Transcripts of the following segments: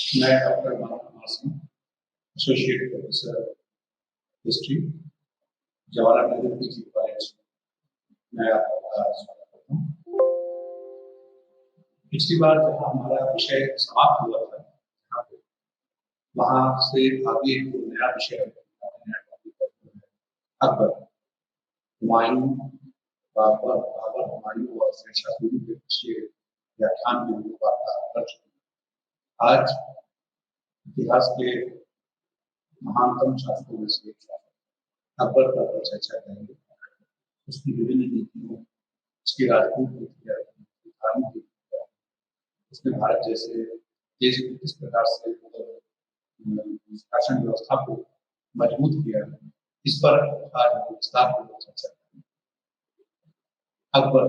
मैं doctor Manoj Kumar Singh, associate professor history, Jawaharlal Nehru PG college में आपका स्वागत करता हूँ। पिछली बार जब हमारा विषय समाप्त हुआ था वहां से आगे एक नया विषय अकबर, हुमायूं, बाबर, हुमायूं और शेरशाह सूरी के पिछले व्याख्यान में वार्ता कर चुके हैं। आज इतिहास के महानतम शासकों में से एक अकबर पर चर्चा करेंगे। उसकी विभिन्न नीतियों, उसकी राजपूत नीतियाँ, धार्मिक नीतियाँ, उसने भारत जैसे देश को किस प्रकार से शासन व्यवस्था को मजबूत किया, इस पर आज विस्तार पूर्वक चर्चा करेंगे। अकबर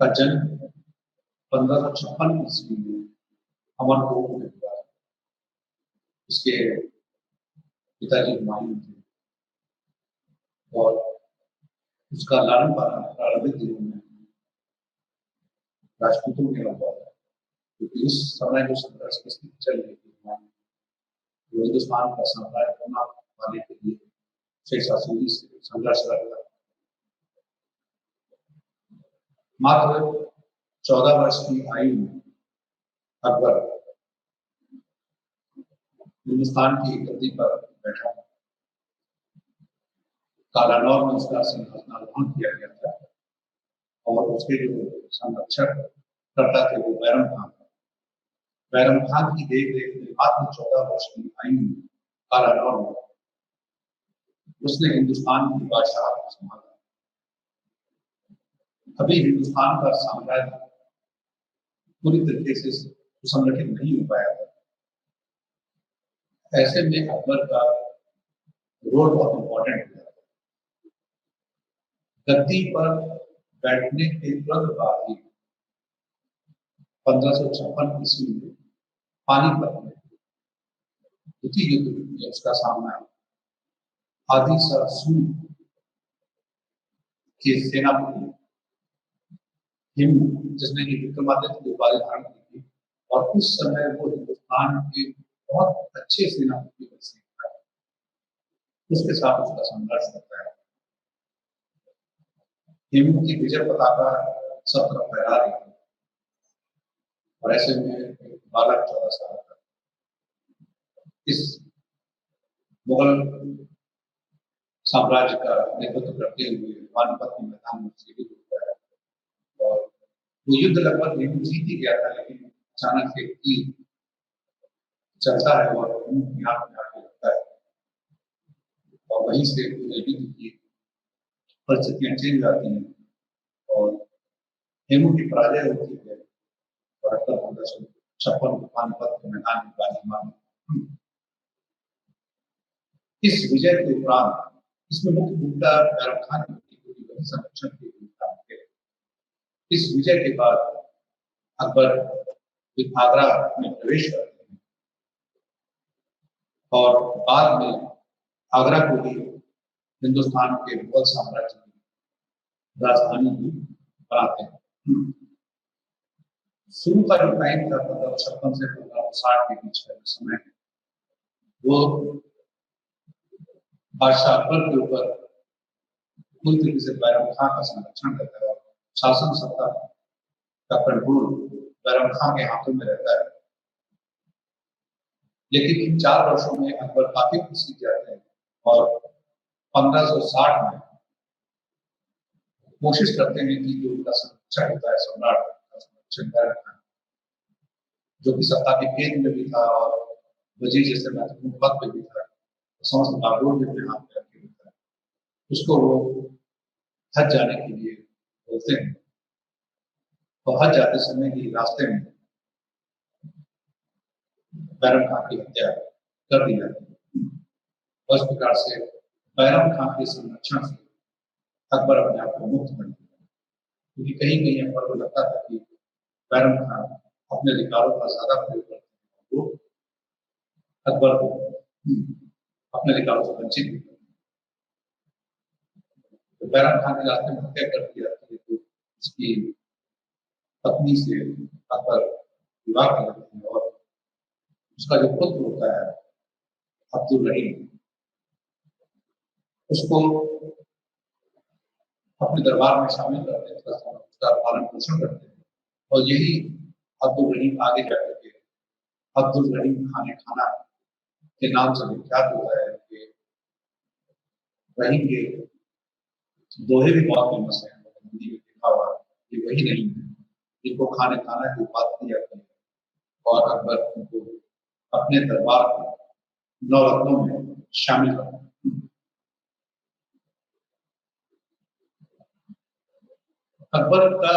का जन्म 1556 ईस्वी में अमरकोट में हुआ। उसके पिताजी हुमायूं थे और उसका लालन पालन प्रारंभिक दिनों में राजपूतों के हुआ था, क्योंकि उस समय जो संघर्ष की स्थिति चल रही थी, वो हिंदुस्तान का साम्राज्य होना वाले के लिए शेरशाह सूरी से संघर्षरत था। मात्र 14 वर्ष की आयु में अकबर हिंदुस्तान की गद्दी पर बैठा। कालानौर में उसका सिंहासनारोहण किया गया था और उसके जो संरक्षक करता थे वो बैरम खान था। बैरम खान की देख रेख में मात्र 14 वर्ष की आयु में कालानौर में उसने हिंदुस्तान की बादशाह को संभाला। अभी हिंदुस्तान का साम्राज्य पूरी तरीके से सुसंगठित नहीं हो पाया था। ऐसे में अकबर का रोल बहुत इंपॉर्टेंट था। गद्दी पर बैठने के तुरंत बाद ही 1556 ईस्वी में पानीपत में द्वितीय युद्ध में उसका सामना आदि शाह सूरी के सेनापति हिम, जिसने कि विक्रमादित्य की उपाधि धारण की थी और उस समय वो हिंदुस्तान के बहुत अच्छे सेनापति में से था, उसके साथ उसका संघर्ष होता है। हिम की विजय पताका सब तरफ फहरा रही थी और ऐसे में बालक 14 साल का इस मुगल साम्राज्य का नेतृत्व करते हुए पानीपत के मैदान में शहीद होता है और वो युद्ध लगभग जीत ही गया था, लेकिन अचानक से तीर चलता है और यहाँ पे आके लगता है और वहीं से युद्ध की परिस्थितियां चेंज जाती हैं और हेमू की पराजय होती है और 1556 पानीपत के मैदान में बाजीमार। इस विजय के उपरांत इसमें मुख्य भूमिका बैरम खान की थी, वही संरक्षण की भूमिका है। इस विजय के बाद अकबर आगरा में प्रवेश करते हैं और बाद में आगरा को भी हिंदुस्तान के मुगल साम्राज्य की राजधानी भी बनाते हैं। शुरू का जो टाइम था 1556 से 1560 के बीच का समय, वो बादशाह अकबर के ऊपर पूरी तरीके से बैरम खान का संरक्षण रहता है और शासन सत्ता का कंट्रोल बैरम खान के हाथों में रहता है। लेकिन इन 4 वर्षों में अकबर काफी कुछ सीख जाते हैं और 1560 में कोशिश करते हैं कि जो उनका संरक्षण होता है, सम्राट का संरक्षण बैरम खान, जो कि सत्ता के केंद्र में भी था और वजीर जैसे महत्वपूर्ण पद पे भी था, समस्त बागडोर भी अपने हाथ में रखे हुए था, उसको वो हज जाने के लिए बोलते हैं और हज जाते समय ही रास्ते में बैरम खान की हत्या कर दी जाती है। और इस प्रकार से बैरम खान के संरक्षण से अकबर अपने आप को मुक्त बन गया, क्योंकि कहीं कहीं अकबर को लगता था कि बैरम खान अपने अधिकारों का ज्यादा प्रयोग करते हैं, वो अकबर को अपने अधिकारों से वंचित भी करते। तो बैरम खान के रास्ते में हत्या कर दी जाती है, तो उसकी पत्नी से अकबर विवाह कर लेते हैं और उसका जो पुत्र होता है अब्दुल रहीम, उसको अपने दरबार में शामिल करते हैं, उसका पालन पोषण करते हैं। और यही अब्दुल रहीम आगे जाकर के अब्दुल रहीम खाने खाना के नाम से विख्यात होता है कि रहीम के दोहे भी बहुत फेमस है, हिंदी में लिखा हुआ ये वही नहीं है जिनको खाने खाना की उपाधि दी जाती है। और अकबर उनको अपने दरबार में नवरत्नों में शामिल करते हैं। अकबर का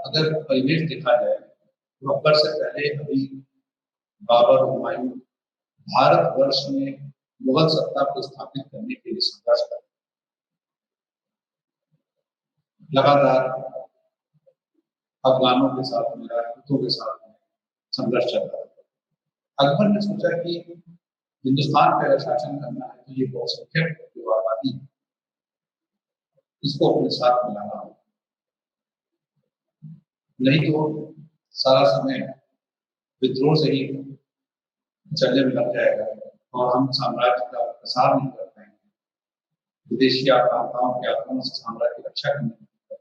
अगर परिवेश देखा जाए तो अकबर से पहले अभी बाबर, हुमायूं भारतवर्ष में मुगल सत्ता को स्थापित करने के लिए संघर्ष कर लगातार अफगानों के साथ में, राजपूतों के साथ में संघर्ष चल रहा था। अकबर ने सोचा कि हिंदुस्तान पे अगर शासन करना है तो ये बहुसंख्यक जो आबादी इसको अपने साथ मिलाना होगा, नहीं तो सारा समय विद्रोह से ही चलने में लग जाएगा और हम साम्राज्य का प्रसार नहीं कर पाएंगे। विदेशी आक्रांताओं के आक्रमण से साम्राज्य की रक्षा करने के लिए,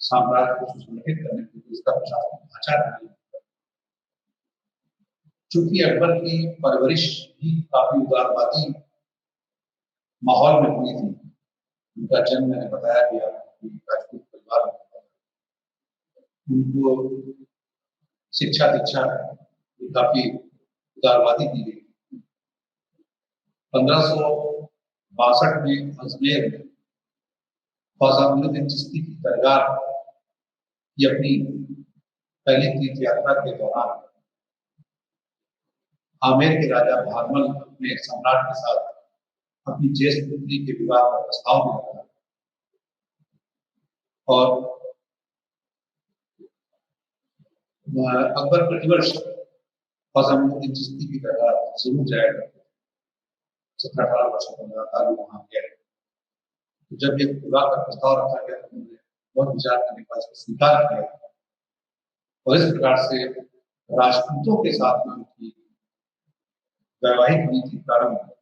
साम्राज्य को सुसंगठित करने के लिए इसका प्रशासनिक ढांचा नहीं। चूंकि अकबर की परवरिश भी काफी उदारवादी माहौल में हुई थी, उनका जन्म मैंने बताया गया राजपूत परिवार में, उनको शिक्षा दीक्षा काफी उदारवादी दी गई। 1562 में अजमेर में ख्वाजा मोइनुद्दीन चिश्ती की दरगाह की अपनी पहली तीर्थ यात्रा के दौरान आमेर के राजा भारमल ने सम्राट के साथ अपनी ज्येष्ठ पुत्री के विवाह का प्रस्ताव भी रखा और अकबर प्रतिवर्ष ख्वाजा मोइनुद्दीन चिश्ती की दरगाह जरूर जाया करते। 17-18 वर्षों का लगातार वहां गया। तो जब ये विवाह का प्रस्ताव रखा गया तो उन्होंने बहुत विचार करने के बाद स्वीकार किया और इस प्रकार से राजपूतों के साथ में उनकी वैवाहिक नीति प्रारंभ हुई।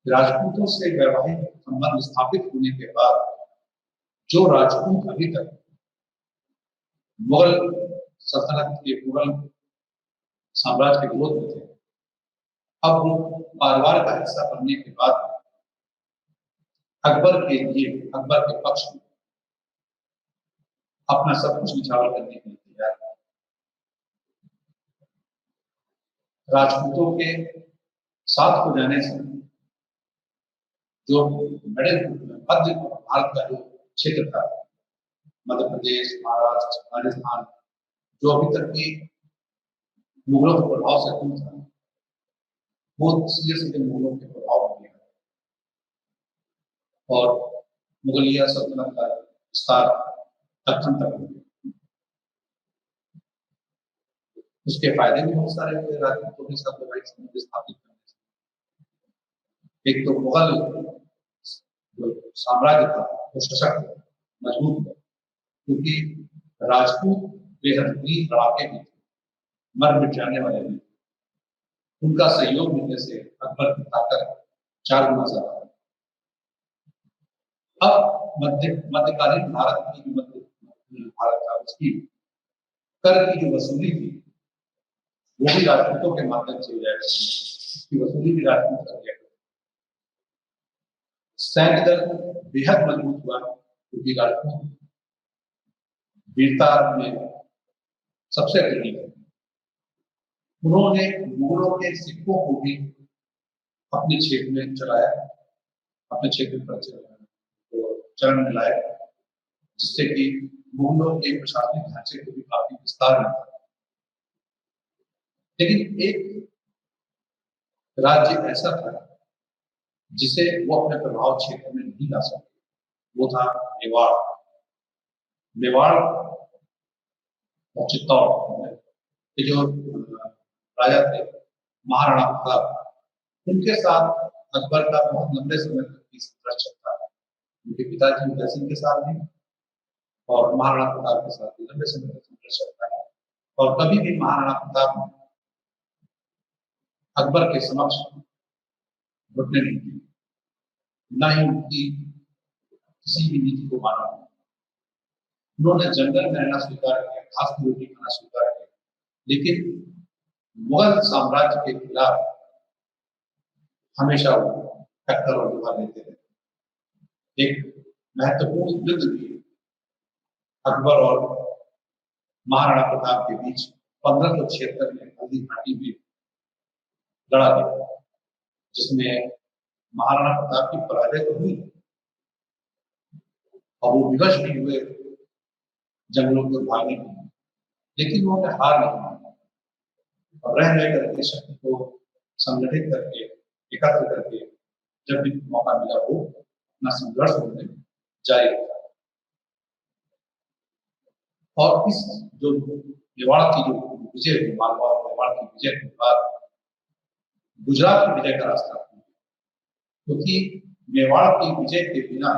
राजपूतों से वैवाहिक संबंध स्थापित होने के बाद जो राजपूत अभी तक मुगल सल्तनत के, मुगल साम्राज्य के विरोध में थे, अब वो मारवाड़ का हिस्सा बनने के बाद अकबर के लिए, अकबर के पक्ष में अपना सब कुछ निछावर करने के लिए तैयार है। राजपूतों के साथ हो जाने से जो मध्य भारत का जो क्षेत्र था, मध्य प्रदेश, महाराष्ट्र, राजस्थान, जो अभी तक की मुगलों के प्रभाव से दूर था, वो सीधे सीधे मुगलों के प्रभाव में गया और मुगलिया सल्तनत का विस्तार दक्षिण तक हो गया। उसके फायदे भी बहुत सारे हुए राजपूतों के साथ वैवाहिक संबंध स्थापित करने से। एक तो मुगल जो साम्राज्य था वो सशक्त मजबूत हुआ, क्योंकि राजपूत बेहद वीर लड़ाके भी थे, मर मिट जाने वाले भी। उनका सहयोग मिलने से अकबर की ताकत 4 गुना ज्यादा। अब मध्यकालीन भारत की, मध्य भारत का उसकी कर की जो वसूली थी वो भी राजपूतों के माध्यम से हो जाएगी, उसकी वसूली भी राजपूत कर दिया। सैन्य दल बेहद मजबूत हुआ क्योंकि राजपूत वीरता में सबसे अग्रणी है। उन्होंने मुगलों के सिक्कों को भी अपने क्षेत्र में चलाया, अपने क्षेत्र पर चरण में लाया, जिससे कि मुगलों के प्रशासनिक ढांचे को भी काफी विस्तार मिला। लेकिन एक राज्य ऐसा था जिसे वो अपने प्रभाव क्षेत्र में नहीं ला सके, वो था मेवाड़। मेवाड़ और चित्तौड़ के जो राजा थे महाराणा प्रताप, उनके साथ अकबर का बहुत लंबे समय तक की संघर्ष चलता है। उनके पिताजी उदय सिंह के साथ भी और महाराणा प्रताप के साथ भी लंबे समय तक संघर्ष चलता है। और कभी भी महाराणा प्रताप अकबर के समक्ष घुटने नहीं दिए, न ही उनकी किसी भी नीति को माना। उन्होंने जंगल में रहना स्वीकार किया, घास की रोटी खाना स्वीकार किया, लेकिन मुगल साम्राज्य के खिलाफ हमेशा वो टक्कर और युद्ध लेते रहे। एक महत्वपूर्ण युद्ध भी अकबर और महाराणा प्रताप के बीच 1576 में हल्दी घाटी में लड़ा गया, जिसमें महाराणा प्रताप की पराजय तो हुई और वो विवश भी हुए जंगलों को भागने के लिए, लेकिन उन्होंने हार नहीं मानी और रह रहकर शक्ति को संगठित करके, एकत्र करके जब भी मौका मिला वो अपना संघर्ष उन्होंने जारी रखा। और इस जो मेवाड़ की जो विजय हुई, मालवा और मेवाड़ की विजय के बाद गुजरात की विजय का रास्ता खुला, क्योंकि मेवाड़ की विजय के बिना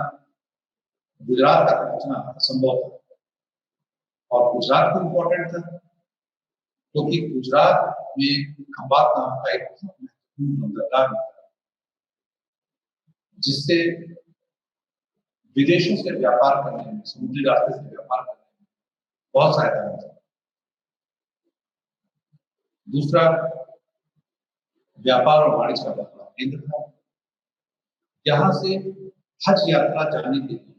गुजरात तक पहुंचना असंभव था। और गुजरात क्यों इम्पोर्टेंट था? क्योंकि गुजरात में खंबात नाम का एक महत्वपूर्ण बंदरगाह था, जिससे विदेशों से व्यापार करने में, समुद्री रास्ते से व्यापार करने में बहुत सहायता मिलती है। दूसरा, व्यापार और वाणिज्य का बड़ा केंद्र था। यहाँ से हज यात्रा जाने के लिए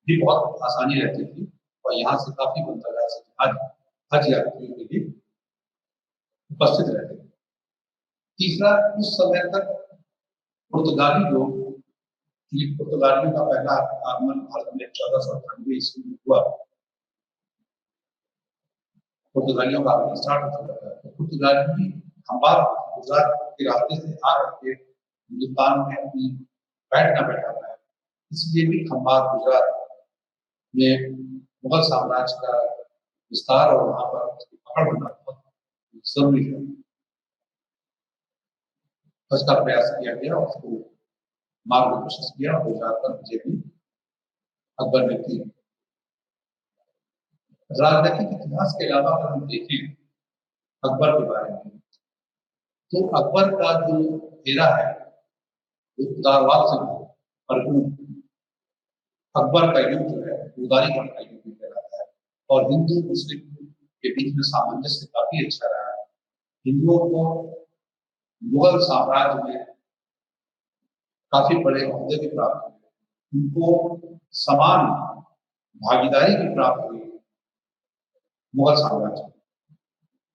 भी बहुत आसानी रहती थी और यहाँ से काफी बंदरगाह से जहाज हज यात्रियों के लिए उपस्थित रहते थे। तीसरा, उस समय तक पुर्तगाली लोग, पुर्तगालियों का पहला आगमन भारत में 1498 ईस्वी में हुआ। पुर्तगालियों का आगमन स्टार्ट हो चुका था, तो पुर्तगाली खंबात गुजरात के रास्ते से आ करके हिंदुस्तान में अपनी बैठना बैठा था, इसलिए भी खंबात गुजरात में मुगल साम्राज्य का विस्तार और वहां पर उसकी पकड़ होना बहुत जरूरी है। उसका प्रयास किया गया और उसको मार्ग प्रशस्त किया और गुजरात पर विजय भी अकबर ने की। राजनीतिक इतिहास के अलावा अगर हम देखें अकबर के बारे में, तो अकबर का जो घेरा है वो उदारवाद से भरपूर। अकबर का युग जो है उदारीकरण का युग कहलाता है और हिंदू मुस्लिम के बीच में सामंजस्य काफी अच्छा रहा है। हिंदुओं को मुगल साम्राज्य में काफी बड़े ओहदे भी प्राप्त हुए, उनको समान भागीदारी भी प्राप्त हुई मुगल साम्राज्य में,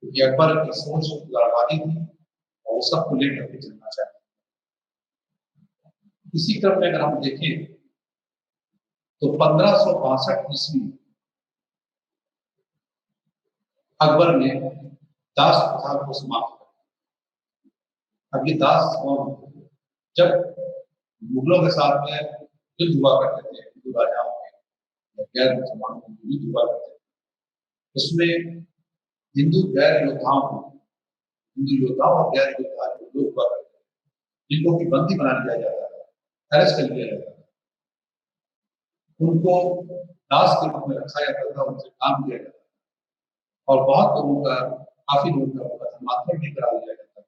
क्योंकि अकबर की सोच उदारवादी थी और सबको लेकर के चलना चाहिए। इसी क्रम में अगर हम देखें तो 1562 ईस्वी में अकबर ने दास प्रथा को समाप्त कर। अब ये दास कौन? जब मुगलों के साथ में युद्ध हुआ करते थे, हिंदू राजाओं के गैर मुसलमानों के युद्ध हुआ करते थे, उसमें हिंदू गैर योद्धाओं को, हिंदू योद्धाओं और गैर योद्धा लोग हुआ करते थे, जिनको की बंदी बना लिया जाता था, अरेस्ट कर लिया जाता था, उनको दास के रूप में रखा जाता था, उनसे काम किया जाता था और बहुत लोगों का, काफी लोगों का धर्मांतरण भी करा दिया जाता था।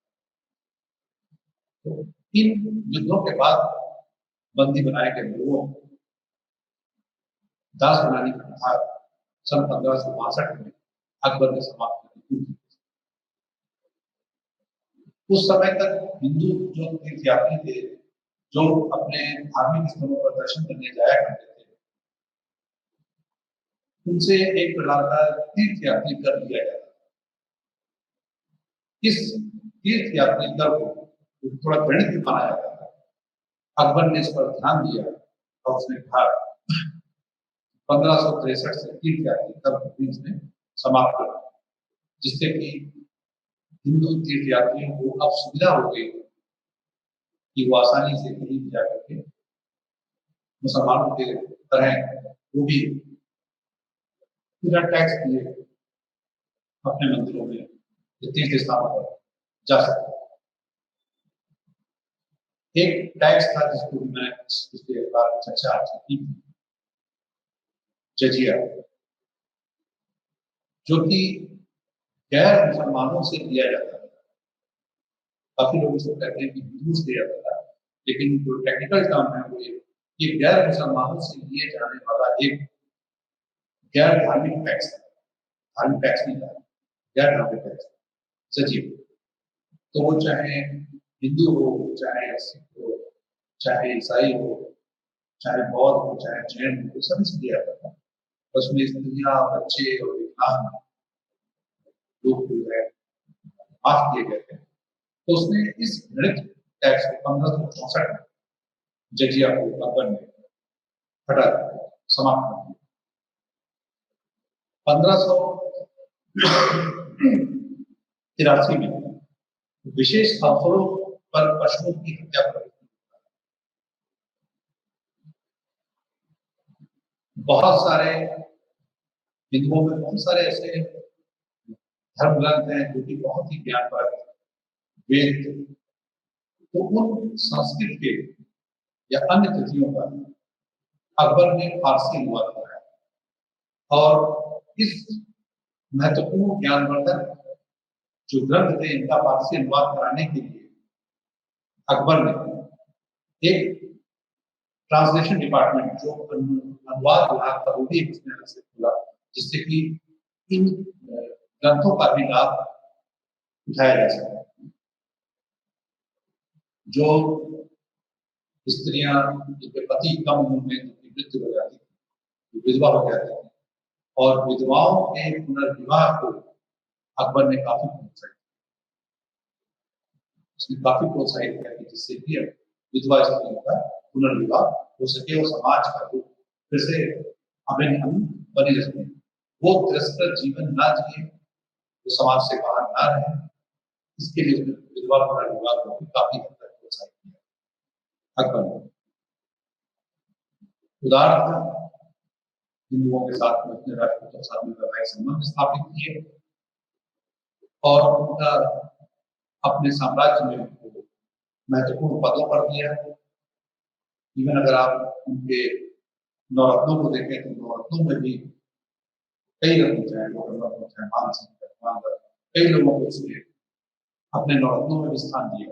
तो इन युद्धों के बाद बंदी बनाए गए लोगों को दास बनाने की प्रथा सन 1562 में अकबर ने समाप्त कर दी। उस समय तक हिंदू जो तीर्थयात्री थे, जो अपने धार्मिक स्थलों पर दर्शन करने जाया करते थे, उनसे एक प्रकार का तीर्थयात्री कर दिया जाता था। इस तीर्थयात्री कर को थोड़ा गणित भी माना जाता था। अकबर ने इस पर ध्यान दिया और उसने कहा 1563 से तीर्थयात्री कर को उसने समाप्त कर दिया, जिससे कि हिंदू तीर्थयात्रियों को अब सुविधा हो गई कि वो आसानी से कहीं भी जाकर के मुसलमानों के तरह वो भी बिना टैक्स दिए अपने मंदिरों में तीर्थ स्थानों पर जा सकते। एक टैक्स था जिसको मैं पिछले बार चर्चा आपसे की थी, जजिया, जो कि गैर मुसलमानों से दिया जाता है। काफी लोग इसको कहते हैं कि हिंदूज डे आता था, लेकिन जो टेक्निकल टर्म है वो ये गैर मुसलमानों से लिए जाने वाला एक गैर धार्मिक टैक्स है। धार्मिक टैक्स नहीं था, गैर धार्मिक टैक्स सजीव। तो वो चाहे हिंदू हो, चाहे सिख हो, चाहे ईसाई हो, चाहे बौद्ध हो, चाहे जैन हो, सभी से दिया जाता था। उसमें स्त्रियां, बच्चे और विकलांग लोग जो है माफ किए गए थे। तो उसने इस घृणित टैक्स को 1564 में जजिया को अकबर ने हटा दिया, समाप्त कर दिया। 1583 में विशेष अवसरों पर पशुओं की हत्या पर बहुत सारे हिंदुओं में बहुत सारे ऐसे धर्म ग्रंथ हैं जो कि बहुत ही ज्ञान पर वेद, तो उन संस्कृत के या अन्य तिथियों पर अकबर ने फारसी अनुवाद कराया और इस महत्वपूर्ण ज्ञानवर्धक जो ग्रंथ थे इनका फारसी अनुवाद कराने के लिए अकबर ने एक ट्रांसलेशन डिपार्टमेंट जो अनुवाद विभाग का वो भी उसने अलग से खोला, जिससे कि इन ग्रंथों का भी लाभ उठाया जा सके। जो स्त्रियां जिनके पति कम उम्र में जिनकी मृत्यु हो जाती थी, विधवा हो जाती थी, और विधवाओं के पुनर्विवाह को अकबर ने काफी प्रोत्साहित किया। उसने काफी प्रोत्साहित किया कि जिससे कि विधवा स्त्रियों का पुनर्विवाह हो सके और समाज का रूप फिर से अभिन्न अंग बनी रह सके, वो तिरस्कृत जीवन ना जिए, वो समाज से बाहर ना रहे, इसके लिए उसने विधवा पुनर्विवाह को भी काफी हद तक प्रोत्साहित किया अकबर ने। उदार था, हिंदुओं के साथ में अपने राष्ट्र के साथ में वैवाहिक संबंध स्थापित किए और उनका अपने साम्राज्य में महत्वपूर्ण पदों पर दिया। इवन अगर आप उनके नवरत्नों को देखें तो नवरत्नों में भी कई रत्न, चाहे मान सिंह, कई लोगों को उसने अपने नवरत्नों में भी स्थान दिया।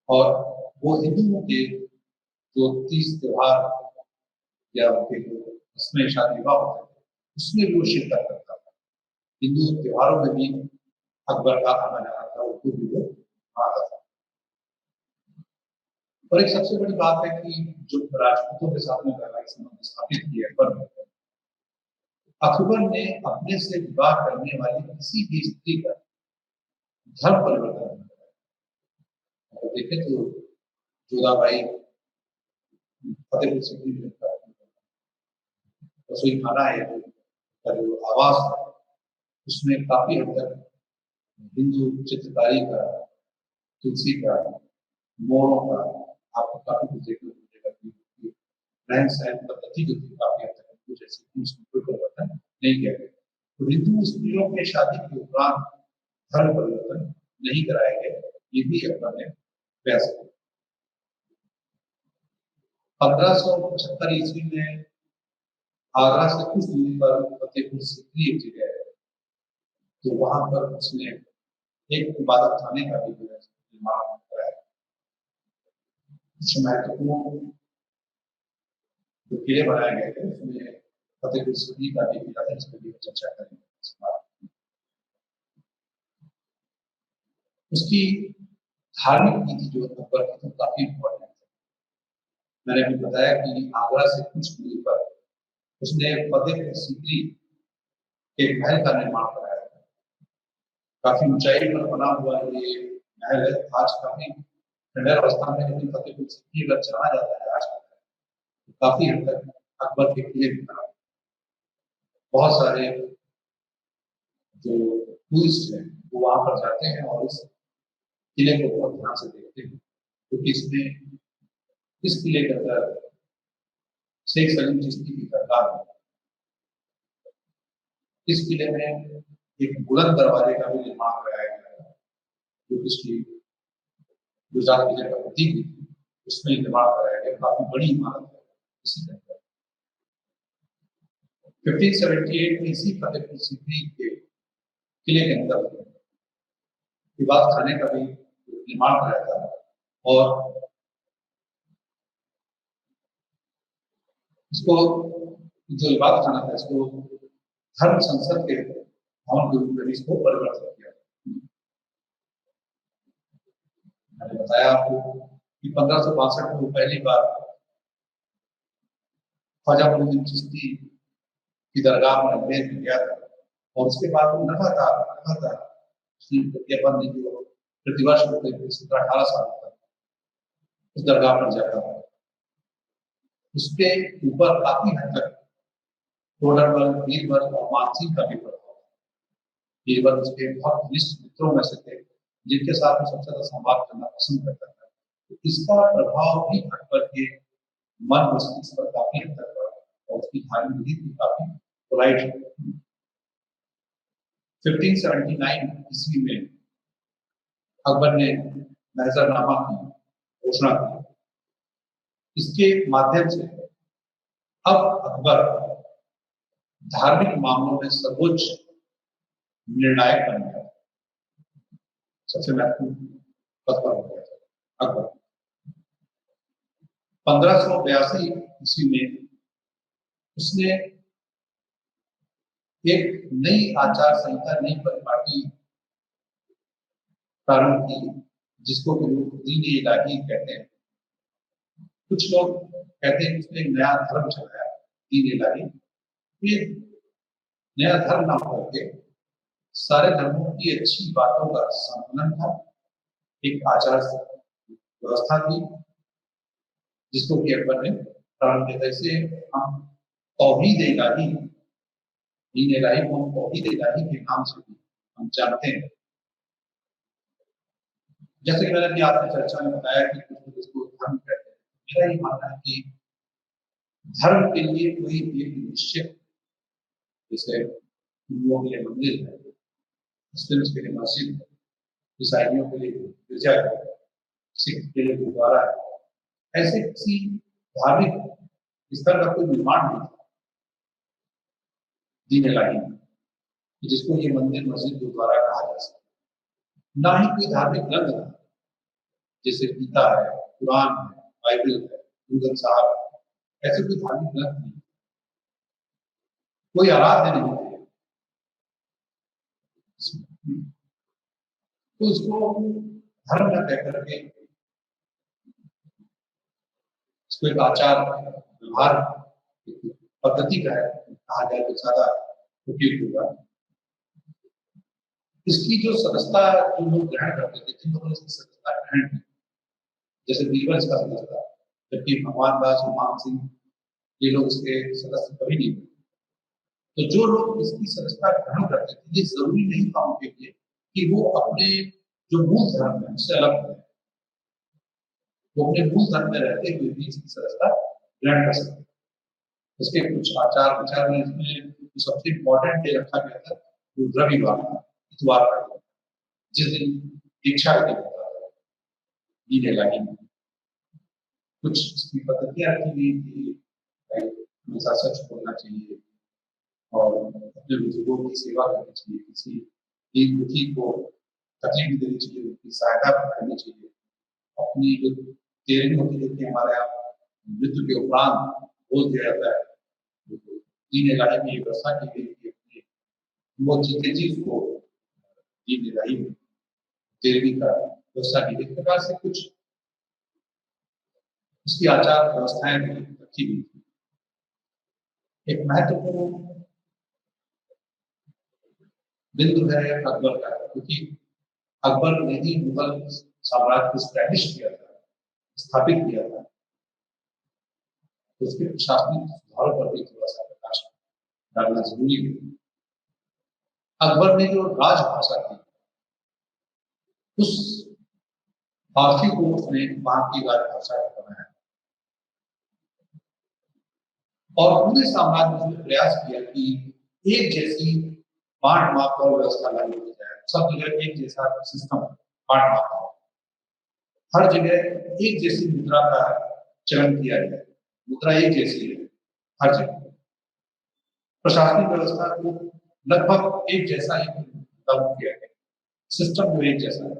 और वो हिंदुओं के जो 30 त्योहार या उनके जो उसमें शादी विवाह होते थे उसमें भी वो शिरकत करता था। हिंदू त्योहारों में भी अकबर का आना जाना था, उसको भी वो आता था। और एक सबसे बड़ी बात है कि जो राजपूतों के साथ में वैवाहिक संबंध स्थापित किए अकबर ने अपने से विवाह करने वाली किसी भी स्त्री का धर्म परिवर्तन नहीं किया। अगर देखें तो जोधाबाई फतेहपुर सीकरी में रसोई खाना है का जो आवास है उसमें काफी हद तक हिंदू चित्रकारी का, तुलसी का, मोरों का आपको काफी कुछ देखने को मिलेगा कि रहन सहन पद्धति जो थी काफी हद तक हिंदू जैसी उसमें कोई परिवर्तन नहीं किया गया। तो हिंदू स्त्रियों के शादी के उपरांत धर्म परिवर्तन नहीं कराए गए, ये भी अकबर ने प्रयास किया। 1575 ईस्वी में आगरा से कुछ दूरी पर फतेहपुर सीकरी एक जगह है, तो वहां पर उसने एक इबादत खाने का भी निर्माण कराया। कुछ महत्वपूर्ण जो किले बनाए गए थे उसमें फतेहपुर सीकरी का भी किला था, इसमें भी चर्चा करेंगे। उसकी धार्मिक नीति जो अकबर की तो काफी इम्पोर्टेंट है। मैंने भी बताया कि आगरा से कुछ दूरी पर उसने फतेहपुर सीकरी के महल का निर्माण कराया था। काफी ऊंचाई पर बना हुआ ये महल है, आज काफी खंडहर अवस्था में, लेकिन फतेहपुर सीकरी अगर जाना जाता है आज तो काफी हद तक अकबर के किले भी बना। बहुत सारे जो टूरिस्ट हैं वो वहां पर जाते हैं और इस किले को बहुत ध्यान से देखते हैं, क्योंकि इसमें इस किले के अंदर शेख सलीम चिश्ती की दरगाह है। इस किले में एक बुलंद दरवाजे का भी निर्माण कराया गया है, जो पिछली गुजरात की जगह प्रतीक थी उसमें निर्माण कराया गया। काफी बड़ी इमारत है। इसी तरह 1578 में इसी फतेहपुर सीकरी के किले के अंदर इबादत खाने का भी निर्माण कराया था और इसको जो इबादत खाना था इसको धर्म संसद के भवन के रूप में इसको परिवर्तित किया। मैंने बताया आपको कि 1562 में पहली बार ख्वाजा मोइनुद्दीन चिश्ती की दरगाह में अंग्रेज गया था और उसके बाद वो लगातार प्रतिवर्ष 17-18 साल तक उस दरगाह पर जाता था। उसके ऊपर काफी हद तक टोडरमल, बीरबल और मानसिंह का भी प्रभाव। बीरबल उसके बहुत घनिष्ठ मित्रों में से थे जिनके साथ वो सबसे ज्यादा संवाद करना पसंद करता था। तो इसका प्रभाव भी अकबर के मन मस्तिष्क पर काफी हद तक पड़ा और उसकी धार्मिक रीति काफी पोलाइट। 1579 ईस्वी में अकबर ने महजरनामा की घोषणा की। इसके माध्यम से अब अकबर धार्मिक मामलों में सर्वोच्च निर्णायक बन गया, सबसे महत्वपूर्ण पद पर हो गया था अकबर। 1582 ईस्वी में उसने एक नई आचार संहिता, नई परिपाटी प्रारंभ की जिसको लोग दीन इलाही कहते हैं। कुछ लोग कहते हैं कि उसने एक नया धर्म चलाया, दीन इलाही। ये नया धर्म ना होकर सारे धर्मों की अच्छी बातों का सम्मेलन था, एक आचार व्यवस्था थी जिसको कि अकबर ने प्रारंभ किया। जैसे हम तौहीद इलाही, दीन इलाही को हम तौहीद इलाही के नाम से भी हम जानते हैं। जैसे कि मैंने अभी आपकी चर्चा में बताया कि कुछ लोग इसको धर्म कहते हैं। मेरा ये मानना है कि धर्म के लिए कोई एक निश्चित, जैसे हिंदुओं के लिए मंदिर है, मुस्लिम्स के लिए मस्जिद है, ईसाइयों के लिए गिरजा है, सिख के लिए गुरुद्वारा है, ऐसे किसी धार्मिक स्थल का कोई निर्माण नहीं था दीन इलाही में जिसको ये मंदिर, मस्जिद, गुरुद्वारा कहा जा सके। ना ही कोई धार्मिक ग्रंथ था जैसे गीता है, कुरान है, बाइबल है, गुरु साहब है, ऐसे कोई धार्मिक ग्रंथ नहीं, कोई आराध्य नहीं थे। तो इसको धर्म न कह करके इसको एक आचार व्यवहार पद्धति का है कहा जाए तो ज्यादा उपयुक्त होगा। इसकी जो सदस्यता जो लोग ग्रहण करते थे, जिन लोगों ने इसकी सदस्यता ग्रहण की, जैसे बीरबल इसका सदस्य था, जबकि भगवान दास और मान सिंह ये लोग इसके सदस्य कभी नहीं हुए। तो जो लोग इसकी सदस्यता ग्रहण करते थे, ये जरूरी नहीं था उनके लिए कि वो अपने जो मूल धर्म है उससे अलग है, वो अपने मूल धर्म में रहते हुए भी इसकी सदस्यता ग्रहण कर सकते। उसके कुछ आचार विचार में इसमें जो सबसे इम्पोर्टेंट डे रखा गया था वो रविवार था, इतवार का, जिस दिन दीक्षा विधि होता था दीन इलाही में। कुछ इसकी पद्धतियां रखी गई थी, हमेशा सच बोलना चाहिए और अपने बुजुर्गों की सेवा करनी चाहिए, किसी एक दुखी को तकलीफ देनी चाहिए, उनकी सहायता करनी चाहिए। अपनी जो देरी होती है कि हमारे यहाँ मृत्यु के उपरांत बोल दिया जाता है, दीन इलाही में व्यवस्था की गई थी अपने वो जीते जी को दीन इलाही में देवी का व्यवस्था की गई। प्रकार से कुछ उसकी आचार व्यवस्थाएं रखी गई थी। एक महत्वपूर्ण बिंदु है अकबर का, क्योंकि अकबर ने ही मुगल साम्राज्य को स्टैब्लिश किया था, स्थापित किया था। तो उसके प्रशासनिक सुधारों पर भी थोड़ा सा प्रकाश डालना जरूरी है। अकबर ने जो राजभाषा थी उस फारसी को उसने वहां की राजभाषा बनाया और पूरे साम्राज्य में प्रयास किया कि एक जैसी बांट माप और व्यवस्था लागू की जाए, सब जगह एक जैसा सिस्टम बांट माप हो, हर जगह एक जैसी मुद्रा का चलन किया जाए, मुद्रा एक जैसी है हर जगह, प्रशासनिक व्यवस्था को लगभग एक जैसा ही लागू किया गया, सिस्टम जो एक जैसा है,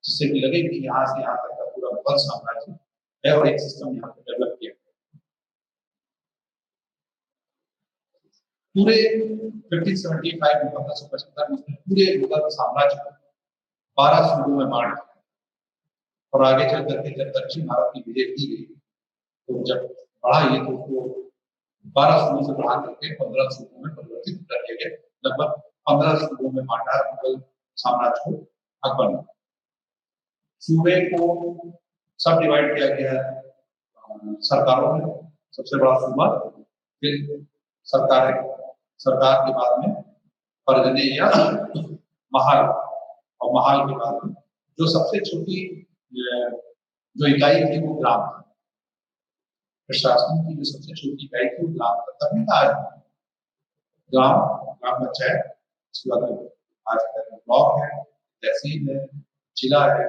जिससे कि लगे कि यहाँ से यहाँ तक का पूरा मुगल साम्राज्य है और एक सिस्टम यहाँ पे डेवलप किया गया। पूरे 1575 में 1575 में पूरे मुगल साम्राज्य को 12 सूबों में बांट दिया और आगे चल करके जब दक्षिण भारत की विजय की गई तो जब बढ़ा ये तो उसको 12 सूबों से बढ़ा करके 15 सूबों में परिवर्तित कर दिया गया। लगभग 15 सूबों में बांटा मुगल साम्राज्य को अकबर ने। सूबे को सब डिवाइड किया गया सरकारों में। सबसे बड़ा सूबा, फिर सरकार के बाद में परगने या महाल, और महाल के बाद में जो सबसे छोटी जो इकाई थी वो ग्राम था। प्रशासन की जो सबसे छोटी इकाई थी वो ग्राम था। तभी आज ग्राम पंचायत, उसके बाद आज ब्लॉक है, तहसील है, जिला है।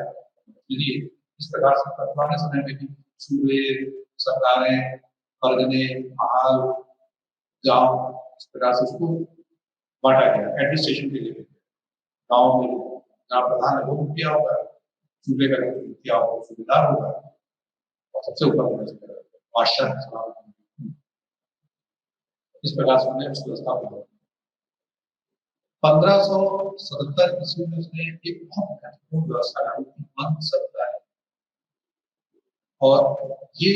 इस प्रकार से पुराने समय में भी सूबे, सरकारें, परगने, महाल, गांव, इस प्रकार से उसको बांटा गया एडमिनिस्ट्रेशन के लिए। गांव में ग्राम प्रधान वो मुखिया होगा, सूबे का मुखिया होगा सूबेदार होगा, और सबसे ऊपर बादशाह। इस प्रकार से उन्हें व्यवस्था हुआ। 1577 ईस्वी में उसने एक बहुत महत्वपूर्ण व्यवस्था लागू की, मनसबदारी। और ये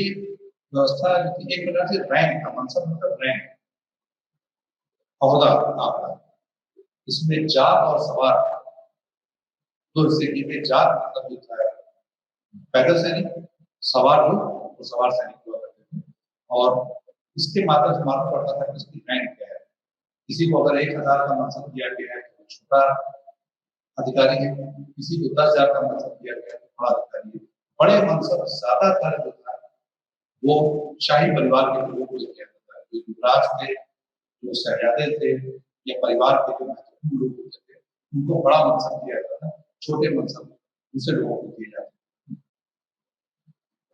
व्यवस्था एक प्रकार से रैंक था, मनसब मतलब रैंक, ओहदा आपका। इसमें जात और सवार दो हिस्से किए गए। जात मतलब जो था पैदल सैनिक, सवार लोग तो सवार सैनिक हुआ करते थे। और इसके माध्यम से मालूम पड़ता था कि इसकी रैंक क्या है। किसी को अगर 1000 का मनसब दिया गया है तो छोटा अधिकारी है, किसी को 10,000 का मनसब दिया गया है तो बड़ा अधिकारी है। बड़े मनसब ज्यादातर जो था वो शाही परिवार के लोगों को दिया जाता है। जो युवराज थे, जो शहजादे थे, या परिवार के जो महत्वपूर्ण लोग होते थे, उनको बड़ा मनसब दिया जाता था। छोटे मनसब दूसरे लोगों को दिए जाते थे।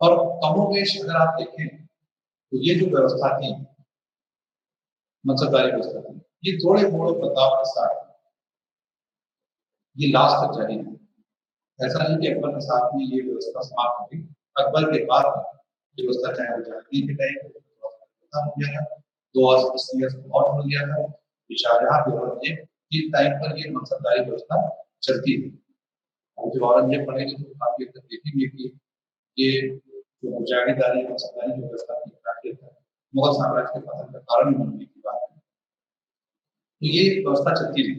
और कमोबेश अगर आप देखें तो ये जो व्यवस्था थी, मनसबदारी व्यवस्था थी, ये थोड़े मोड़े बदलाव के साथ ये लास्ट तक जारी है। ऐसा नहीं कि अकबर के साथ में ये व्यवस्था समाप्त हो गई। अकबर के बाद ये व्यवस्था चाहे वो जहांगीर के टाइम खत्म हो गया था, 2000 ईस्वी बहुत हो गया था, शाहजहां के औरंगजेब के टाइम पर ये मनसबदारी व्यवस्था चलती थी। और जो औरंगजेब बनेंगे तो काफी हद तक देखेंगे कि ये जो जागीरदारी मनसबदारी की व्यवस्था थी काफी हद तक मुगल साम्राज्य के पतन का कारण बनने की बात है। तो ये व्यवस्था चलती रही।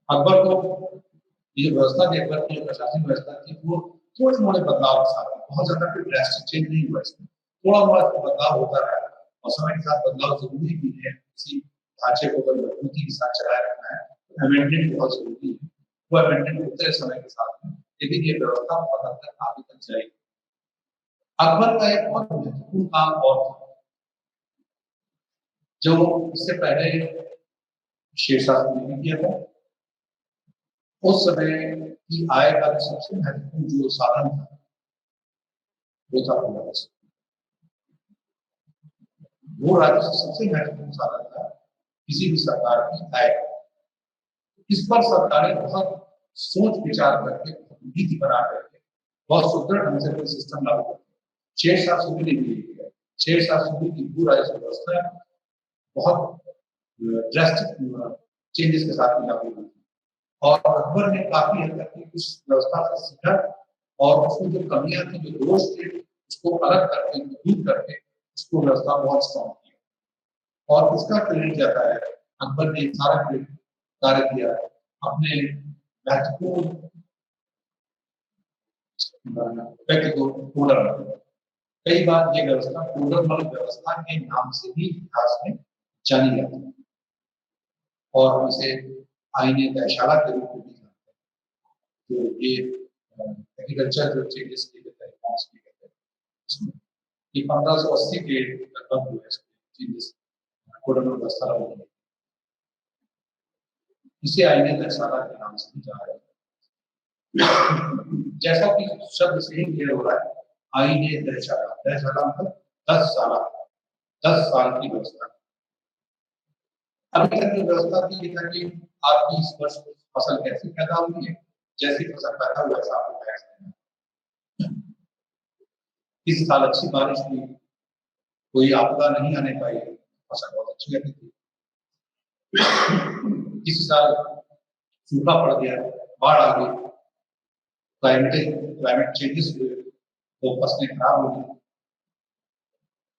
अकबर को ये व्यवस्था थी, अकबर की प्रशासनिक व्यवस्था थी, वो थोड़े मोड़े बदलाव के साथ, बहुत ज्यादा कोई ड्रास्टिक चेंज नहीं हुआ इसमें। थोड़ा मोड़ा बदलाव होता रहा और समय के साथ बदलाव जरूरी भी है। किसी ढांचे को अगर मजबूती के साथ चलाए रखना है तो अमेंडमेंट बहुत जरूरी है। वो अमेंडमेंट होते हैं समय के साथ में, लेकिन ये व्यवस्था बहुत हद तक आगे तक जाएगी। अकबर का एक बहुत महत्वपूर्ण काम और था, जो इससे पहले शेरशाह सूरी ने किया था। उस समय की आय का सबसे महत्वपूर्ण जो साधन था वो था राजस्व। वो राजस्व सबसे महत्वपूर्ण साधन था किसी भी सरकार की आय। इस पर सरकारें बहुत सोच विचार करके, नीति बना करके बहुत सुदृढ़ ढंग से कोई सिस्टम लागू करते। शेरशाह सूरी ने भी किया। शेरशाह सूरी की भू राजस्व व्यवस्था बहुत ड्रास्टिक चेंजेस के साथ लागू हुई और अकबर ने काफी हद तक उस व्यवस्था से सीखा और उसमें जो कमियां थी, जो दोष थे, उसको अलग करके, दूर करके उसको व्यवस्था बहुत स्ट्रॉन्ग किया। और इसका क्रेडिट जाता है, अकबर ने सारा कार्य किया अपने महत्वपूर्ण व्यक्ति को टोडरमल। कई बार ये व्यवस्था टोडरमल व्यवस्था के नाम से भी इतिहास में जानी जाती है और उसे आईने गौशाला के रूप में भी जानते हैं। तो ये एग्रीकल्चर जो चेंजेस किए गए थे, रिफॉर्म्स किए गए थे, उसमें ये 1580 के लगभग हुए चेंजेस टोडरमल व्यवस्था लागू की। इसे आईने गौशाला के नाम से भी जाना जाता है। जैसा कि शब्द से ही क्लियर हो रहा है, आईने गौशाला, गौशाला मतलब 10 साल की व्यवस्था। अभी तक जो व्यवस्था थी ये था कि आपकी इस वर्ष फसल कैसी पैदा हुई है, जैसी फसल पैदा हुआ वैसा आपको टैक्स देना। इस साल अच्छी बारिश हुई, कोई आपदा नहीं आने पाई, फसल बहुत अच्छी लगी थी। इस साल सूखा पड़ गया, बाढ़ आ गई, क्लाइमेट चेंजेस हुए तो फसलें खराब हो गई,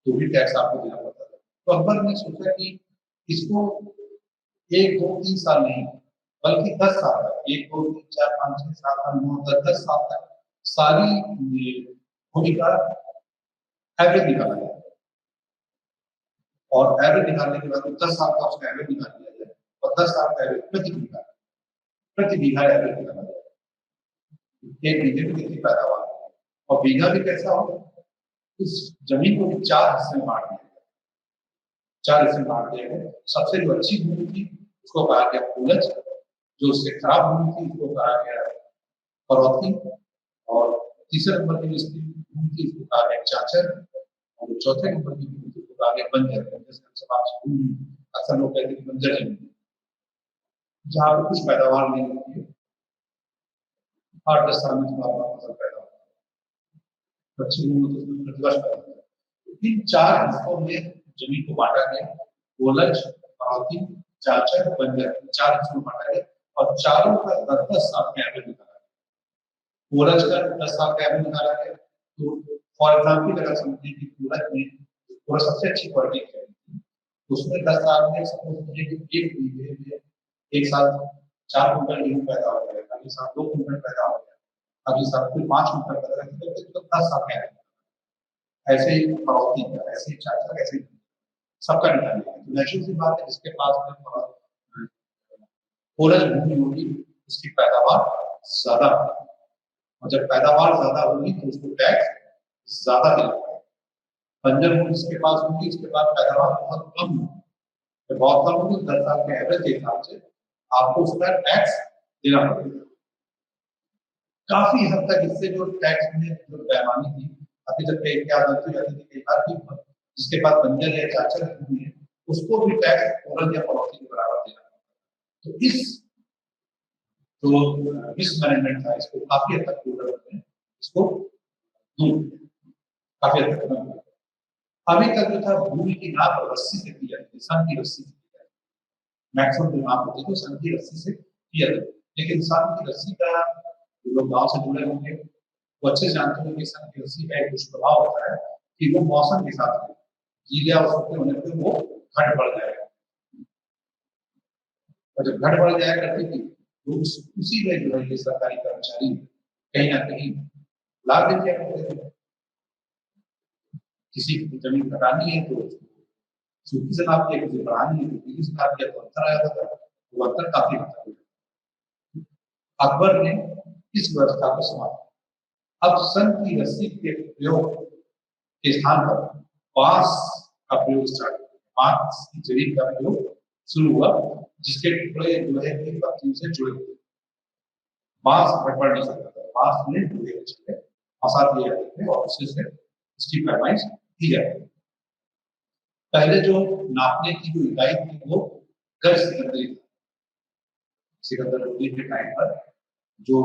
तो भी टैक्स आपको देना पड़ता था। तो अकबर ने सोचा कि इसको 1, 2, 3 साल नहीं बल्कि 10 साल तक, 1, 2, 3, 4, 5, 6, 7, 8, 9, 10, 10 साल तक सारी भूमि का एवरेज निकाला जाए, और एवरेज निकालने के बाद 10 साल का उसका एवरेज निकाल लिया जाए, और 10 साल का एवरेज प्रति बीघा एवरेज निकाला जाए, एक बीघे में कितनी पैदावार है, और बीघा भी कैसा हो, इस जमीन को भी 4 हिस्से में बांट दिया गया। 4 हिस्से में बांट दिया गया। सबसे जो अच्छी भूमि थी उसको कहा गया पूलज, जो उससे खराब भूमि थी उसको कहा गया परौती, और तीसरे नंबर की भूमि थी उसको कहा गया चाचर, और चौथे नंबर की भूमि उसको कहा गया बंजर। अक्सर लोग कहते हैं बंजर जमीन, जहाँ पर कुछ पैदावार नहीं होती है, 8-10 साल में तुम्हारा फसल पैदा होता है, अच्छी भूमि तो उसमें प्रतिवर्ष पैदा होता है। इन 4 हिस्सों में जमीन को बांटा गया, गोलज, परौती, चाचर, बंजर, 4 हिस्सों में बांटा गया, और चारों का 10-10 साल का एवरेज निकाला गया। गोलज का 10 साल का एवरेज निकाला गया। तो फॉर एग्जाम्पल अगर समझिए कि गोलज में पूरा सबसे अच्छी क्वालिटी है, उसमें 10 साल में सपोज कीजिए कि एक बीघे में एक साल 4 कुंटल गेहूं पैदा हो गया, अगले साल 2 कुंटल पैदा हो गया, अगले साल फिर 5 कुंटल पैदा हो गया, तो 10 साल का है। ऐसे ही परौती का, ऐसे ही चाचर, ऐसे ही सबका निकाल लिया। तो नेचुरल सी बात है, जिसके पास में गोलज भूमि होगी उसकी पैदावार ज्यादा होगी, और जब पैदावार ज्यादा होगी तो उसको टैक्स ज्यादा देना पड़ेगा। बंजर भूमि जिसके पास होगी उसके पास पैदावार बहुत कम होगी, तो बहुत कम होगी, 10 साल के एवरेज के हिसाब से आपको उसका टैक्स देना पड़ेगा। काफी हद तक इससे जो टैक्स में जो पैमानी थी, अभी तक क्या गलती रहती थी कई बार की, जिसके पास बंजर या चाचर भूमि है उसको भी टैक्स पूरन या पड़ोसी के बराबर देना। तो इस जो मिसमैनेजमेंट था इसको काफी हद तक पूर्ण इसको दूर काफी हद तक कम। अभी तक जो था भूमि की नाप रस्सी से की जाती थी, सन की रस्सी से की जाती थी। मैक्सिमम जो नाप होती थी सन की रस्सी से किया जाती थी, लेकिन सन की रस्सी का जो लोग गांव से जुड़े होंगे वो अच्छे जानते हैं कि सन की रस्सी का एक दुष्प्रभाव होता है कि वो मौसम के हिसाब से गीले और सूखे होने पर वो घट बढ़ जाएगा, और जब घट बढ़ जाया करती थी तो उसी में जो है ये सरकारी कर्मचारी कहीं ना कहीं लाभ दे दिया करते थे। किसी की जमीन घटानी है तो सूखी से नाप दिया, किसी बढ़ानी है तो पीली से नाप दिया, तो अंतर आया था, वो अंतर काफी होता है। अकबर ने इस व्यवस्था को समाप्त, अब सन की रस्सी के प्रयोग के स्थान पर बांस का प्रयोग स्टार्ट हुआ। बांस की जड़ी का प्रयोग शुरू हुआ, जिसके टुकड़े लोहे की पत्तियों से जुड़े हुए। बांस गड़बड़ नहीं सकता था, बांस में लोहे के छिले फंसा दिए जाते थे और उसी से उसकी पैमाइश की जाती थी। पहले जो नापने की जो इकाई थी वो गज सिकंदरी थी। सिकंदर लोदी के टाइम पर जो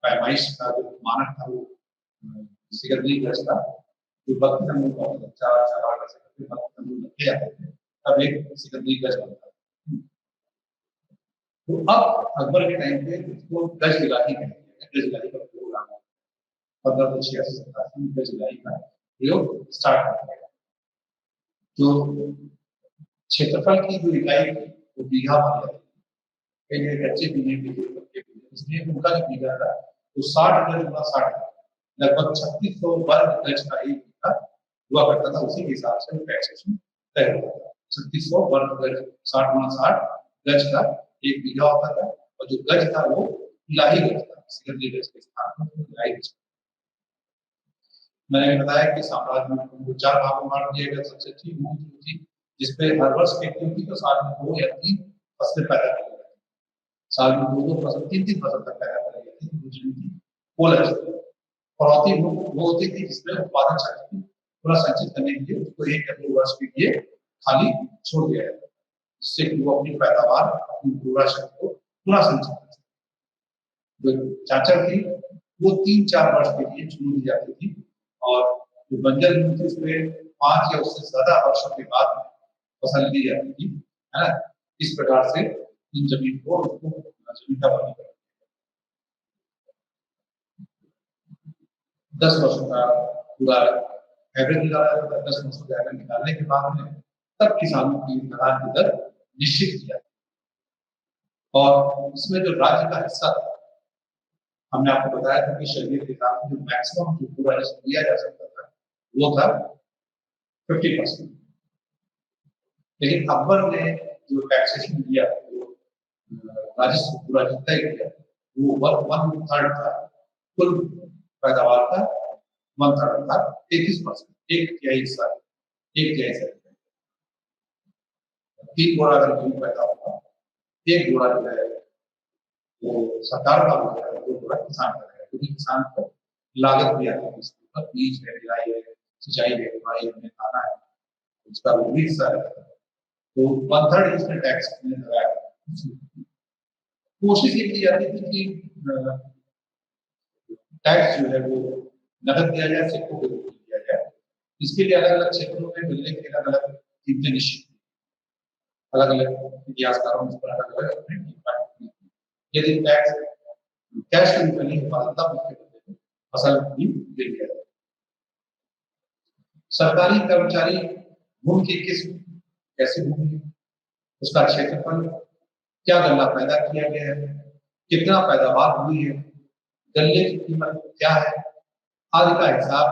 पैमाइश का जो मानक था वो सिकंदरी गज था, जो 32 तंबू का होता था, 4-4 8 से 32 तंबू रखे जाते थे, तब एक सिकंदरी गज बनता था। तो अब अकबर के टाइम पे इसको गज इलाही कहते हैं, गज इलाही का प्रयोग आ गया। 1586-87 में गज इलाही का प्रयोग स्टार्ट हो गया। जो क्षेत्रफल की जो इकाई वो बीघा मानी जाती है, कई कच्चे बीघे के, इसलिए उनका जो बीघा था तो 60 गज गुना 60 लगभग 3600 वर्ग गज का एक बीघा हुआ करता था। उसी के हिसाब से टैक्सेशन तय होता था। 3600 वर्ग गज 60 गुना 60 गज का एक बीघा होता था, और जो गज था वो इलाही गज था, सिकंदरी गज के स्थान पर इलाही गज। मैंने बताया कि साम्राज्य में 4 भागों में बांट दिया गया। सबसे अच्छी भूमि थी जिसपे हर वर्ष खेती होती, तो साल में 2 या 3 फसलें पैदा की जाती, साल में 2-2 फसल, 3-3 फसल तक पैदा की जाती थी। दूसरी थी कोलज, पड़ौती वो होती थी जिसमें उत्पादन शक्ति पूरा संचित करने के लिए उसको 1 या 2 वर्ष के लिए खाली छोड़ दिया जाता। जिससे कि वो अपनी पैदावार, अपनी उर्वरा शक्ति को पुनः संचित कर सके। जो चाचर थी वो 3-4 वर्ष के लिए चुन ली जाती थी और जो बंजर जमीन थी उसमें 5 या उससे ज्यादा वर्षों के बाद फसल ली जाती थी, है ना। इस प्रकार से इन जमीन को जमीन का वर्गीकरण 10 वर्षों का पूरा एवरेज निकाला जाता है। 10 वर्षों का एवरेज निकालने के बाद में तब किसानों की लदान की दर निश्चित की जाती है। और इसमें जो राज्य का हिस्सा था, हमने आपको बताया था कि शहरी के हिसाब से जो मैक्सिमम जो पूरा हिस्सा दिया जा सकता था वो था 50%। लेकिन अकबर ने जो टैक्सेशन दिया, जो राजस्व पूरा जितना ही दिया, वो 1/3 था कुल पैदावार का, 1/3 था 33%, एक तिहाई हिस्सा, एक तिहाई हिस्सा। 3 बोरा अगर गेहूं पैदा होगा, 1 बोरा जो है वो सरकार का होता है, 2 बोरा किसान का है, क्योंकि किसान को लागत भी आती है, इसके ऊपर बीज है, बिजाई है, सिंचाई है, बुआई है, खाना है, उसका वो भी हिस्सा है। तो 1/3 इसमें टैक्स में लगाया। कोशिश ये की जाती थी कि टैक्स जो है वो नकद दिया जाए, सिक्कों के रूप में दिया जाए। इसके लिए अलग अलग क्षेत्रों में मिलने के अलग अलग कीमतें निश्चित, अलग अलग इतिहासकारों ने इस पर अलग अलग अपने टिप्पणी की। यदि टैक्स कैश के रूप में नहीं हो पाता तब उसके बदले में फसल भी दे दिया जाए। सरकारी कर्मचारी भूमि की किस्म, कैसी भूमि, उसका क्षेत्रफल, क्या गन्ना पैदा किया गया है, कितना पैदावार हुई है, गन्ने की कीमत क्या है, आदि का हिसाब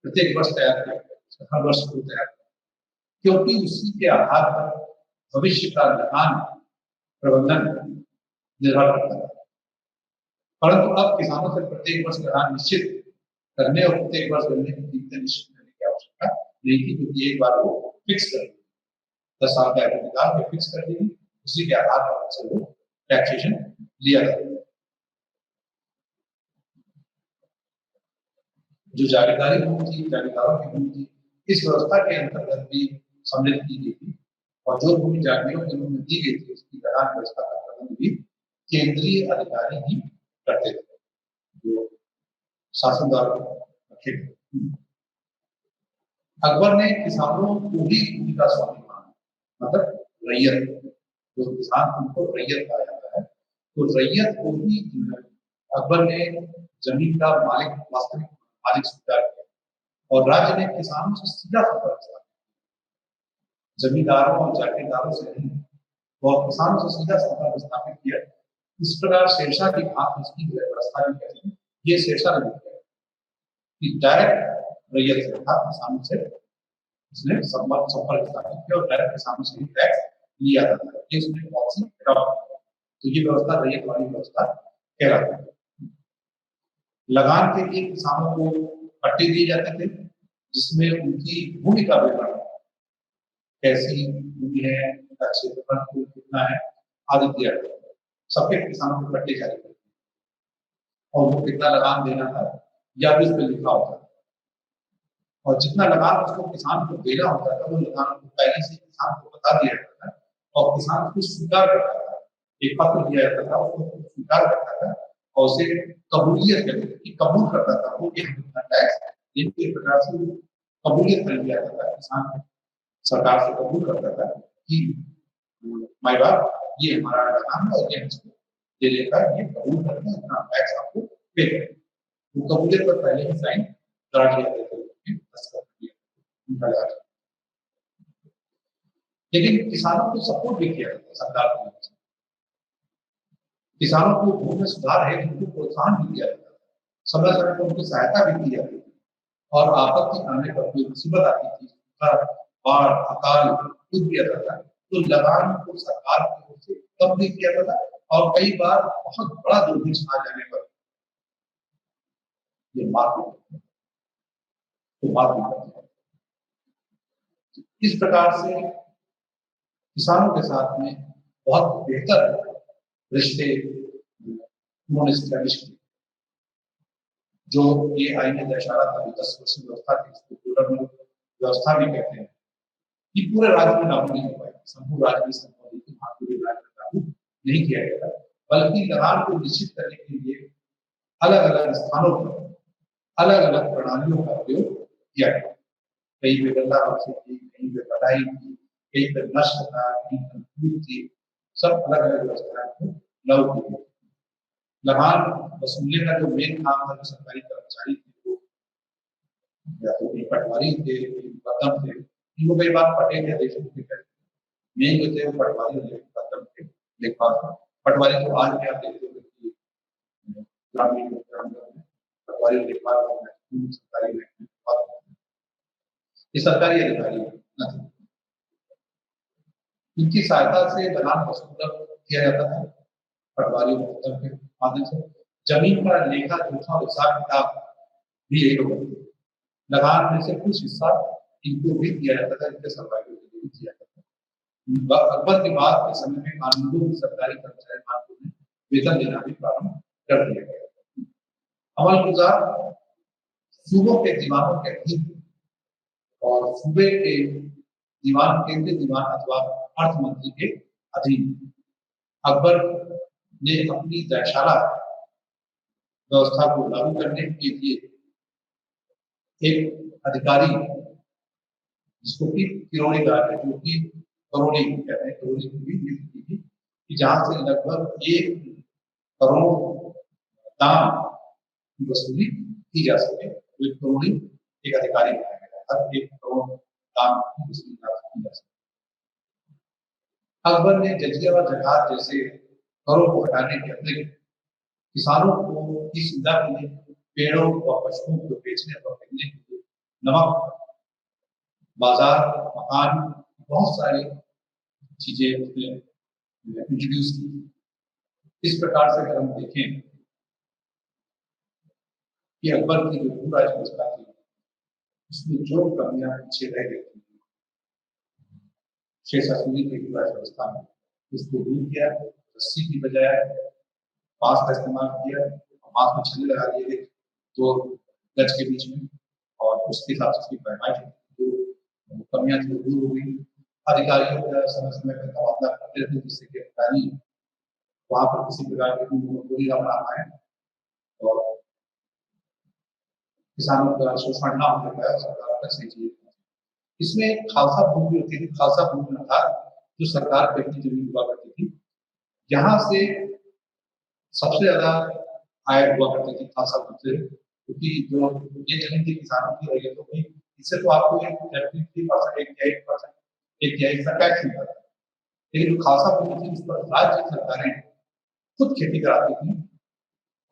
प्रत्येक वर्ष तैयार किया जाता है, हर वर्ष को तैयार किया, क्योंकि उसी के आधार पर भविष्य का लदान प्रबंधन निर्भर करता है। परंतु अब किसानों से प्रत्येक वर्ष लदान निश्चित करने और प्रत्येक वर्ष गन्ने की कीमतें निश्चित करने की आवश्यकता नहीं थी, क्योंकि एक बार वो फिक्स कर दी, 10 साल का निकाल के फिक्स कर दी, उसी के आधार पर से वो टैक्सेशन लिया जाता है। जो जागीरदारी भूमि थी, जागीरदारों की भूमि थी, इस व्यवस्था के अंतर्गत भी सम्मिलित की गई थी, और जो भूमि जागीरों के रूप में दी गई थी उसकी लदान व्यवस्था का प्रबंध भी केंद्रीय अधिकारी ही करते थे, जो शासन द्वारा रखे थे। अकबर ने किसानों को भी भूमि का स्वामी माना, मतलब रैयत, जो किसान उनको रैयत कहा जाता है, तो रैयत को भी अकबर ने जमीन का मालिक, वास्तविक मालिक स्वीकार किया, और राज्य ने किसानों से सीधा संपर्क किया, जमींदारों और जागीरदारों से नहीं, और किसानों से सीधा संपर्क स्थापित किया। इस प्रकार शेरशाह की घात इसकी व्यवस्था भी कहते हैं, ये शेरशाह ने किया कि डायरेक्ट रैयत से था, किसानों से उसने संपर्क स्थापित किया और डायरेक्ट किसानों से ही टैक्स लिया जाता है, ये उसने पॉलिसी अडॉप्ट किया। तो ये व्यवस्था रैयत वाली व्यवस्था कहलाती है। लगान के लिए किसानों को पट्टे दिए जाते थे, जिसमें उनकी भूमि का विवरण, कैसी भूमि है, उनका क्षेत्रफल कितना है, आदि दिया जाता है। सबके किसानों को पट्टे जारी करते हैं, और वो कितना लगान देना था या भी उस पर लिखा होता है, और जितना लगान उसको किसान को देना होता था वो लगान को पहले से किसान को बता दिया जाता था, और किसान उसको स्वीकार करता था, एक पत्र दिया जाता था, उसको स्वीकार करता था और उसे कबूलियत कहते थे, कि कबूल करता था वो कितना टैक्स, एक प्रकार से कबूलियत कर लिया जाता था, किसान सरकार से कबूल करता था कि माई बाप ये हमारा लगान है और ये हमको देने का, ये कबूल करते हैं, इतना टैक्स आपको पे करें। वो कबूलियत पर पहले ही साइन करा दिया जाता था। लेकिन किसानों को सपोर्ट भी किया जाता सरकार की तरफ से, किसानों को भूमि में सुधार है, उनको प्रोत्साहन भी दिया जाता था, समय समय पर उनकी सहायता भी की जाती थी, और आपत्ति आने पर कोई मुसीबत आती थी, बाढ़, अकाल, कुछ भी आता था, तो लगान को सरकार की ओर से कम भी किया जाता था, और कई बार बहुत बड़ा दुर्भिक्ष आ जाने पर ये माफ तो इस प्रकार से किसानों के साथ में बहुत बेहतर रिश्ते उन्होंने स्टैब्लिश किए, जो ये आई ने दर्शा रहा था 10 वर्षीय व्यवस्था थी, व्यवस्था भी कहते हैं, कि पूरे राज्य में लागू नहीं हो पाई, संपूर्ण राज्य में संभव नहीं किया गया, बल्कि लगान को निश्चित करने के लिए अलग अलग स्थानों पर अलग अलग प्रणालियों का उपयोग किया गया। कहीं पे गंगा बख्शी थी, कहीं पे बढ़ाई थी, कहीं पे नष्ट था, कहीं पे टूट थी, सब अलग अलग व्यवस्थाएं को लागू की गई। लगान वसूलने का जो मेन काम था, जो सरकारी कर्मचारी थे वो या तो कहीं पटवारी थे, कहीं मुकद्दम थे, इनको कई बार पटेल या देशमुख के मेन जो थे वो पटवारी और मुकद्दम थे। लेखपाल पटवारी को आज भी आप देखते हो कि ग्रामीण पटवारी लेखपाल सरकारी ये सरकारी अधिकारी नहीं, इनकी सहायता से लगान वसूल किया जाता था पटवारी के माध्यम से। जमीन का लेखा जोखा हिसाब किताब भी यही लोग करते थे। लगान में से कुछ हिस्सा इनको भी दिया जाता था, इनके सर्वाइवल के लिए भी दिया जाता था। अकबर के बाद के समय में कानूनों सरकारी कर्मचारी मानकों में वेतन देना भी प्रारंभ कर दिया गया। अमल गुजार सूबों के दीवानों के अधीन और सूबे के दीवान केंद्रीय दीवान अथवा अर्थ मंत्री के अधीन। अकबर ने अपनी न्यायशाला व्यवस्था को लागू करने के लिए एक अधिकारी जिसको कि किरोड़ी कहा है, जो कि करोड़ी कहते हैं, करोड़ी की भी नियुक्ति की थी कि जहां से लगभग 1 करोड़ दाम की वसूली की जा सके। तो एक करोड़ी एक अधिकारी बनाया गया, हर 1 करोड़ दाम की वसूली की जा सके। अकबर ने जजिया व जकात जैसे करों को हटाने के अतिरिक्त किसानों को की सुविधा के लिए पेड़ों व पशुओं को बेचने और खरीदने के लिए नमक, बाजार, मकान, बहुत सारी चीजें उसने इंट्रोड्यूस की। इस प्रकार से अगर हम देखें कि अकबर की जो भू राज्य व्यवस्था थी उसमें जो कमियां पीछे रह गई थी शेषासुरी की भू राज्य व्यवस्था में, उसको दूर किया। रस्सी की बजाय बांस का इस्तेमाल किया, बांस में छल्ले लगा दिए गए 2 गज के बीच में, और उसके हिसाब से उसकी पैमाइश जो कमियां थी दूर हो गई। अधिकारियों का समय समय पर तबादला करते रहते, जिससे कि अधिकारी वहां पर किसी प्रकार की मोनोपोली ना बना पाए और किसानों का शोषण ना होने पाए, सरकार का सही चीज। इसमें खालसा भूमि होती थी, खालसा भूमि अर्थात जो सरकार की अपनी जमीन हुआ करती थी, यहाँ से सबसे ज्यादा आय हुआ करती थी खालसा भूमि से, क्योंकि जो ये जमीन थी किसानों की रही है, तो इससे तो आपको एक 1 का टैक्स मिलता था। लेकिन जो खालसा भूमि थी उस पर राज्य सरकारें खुद खेती कराती थी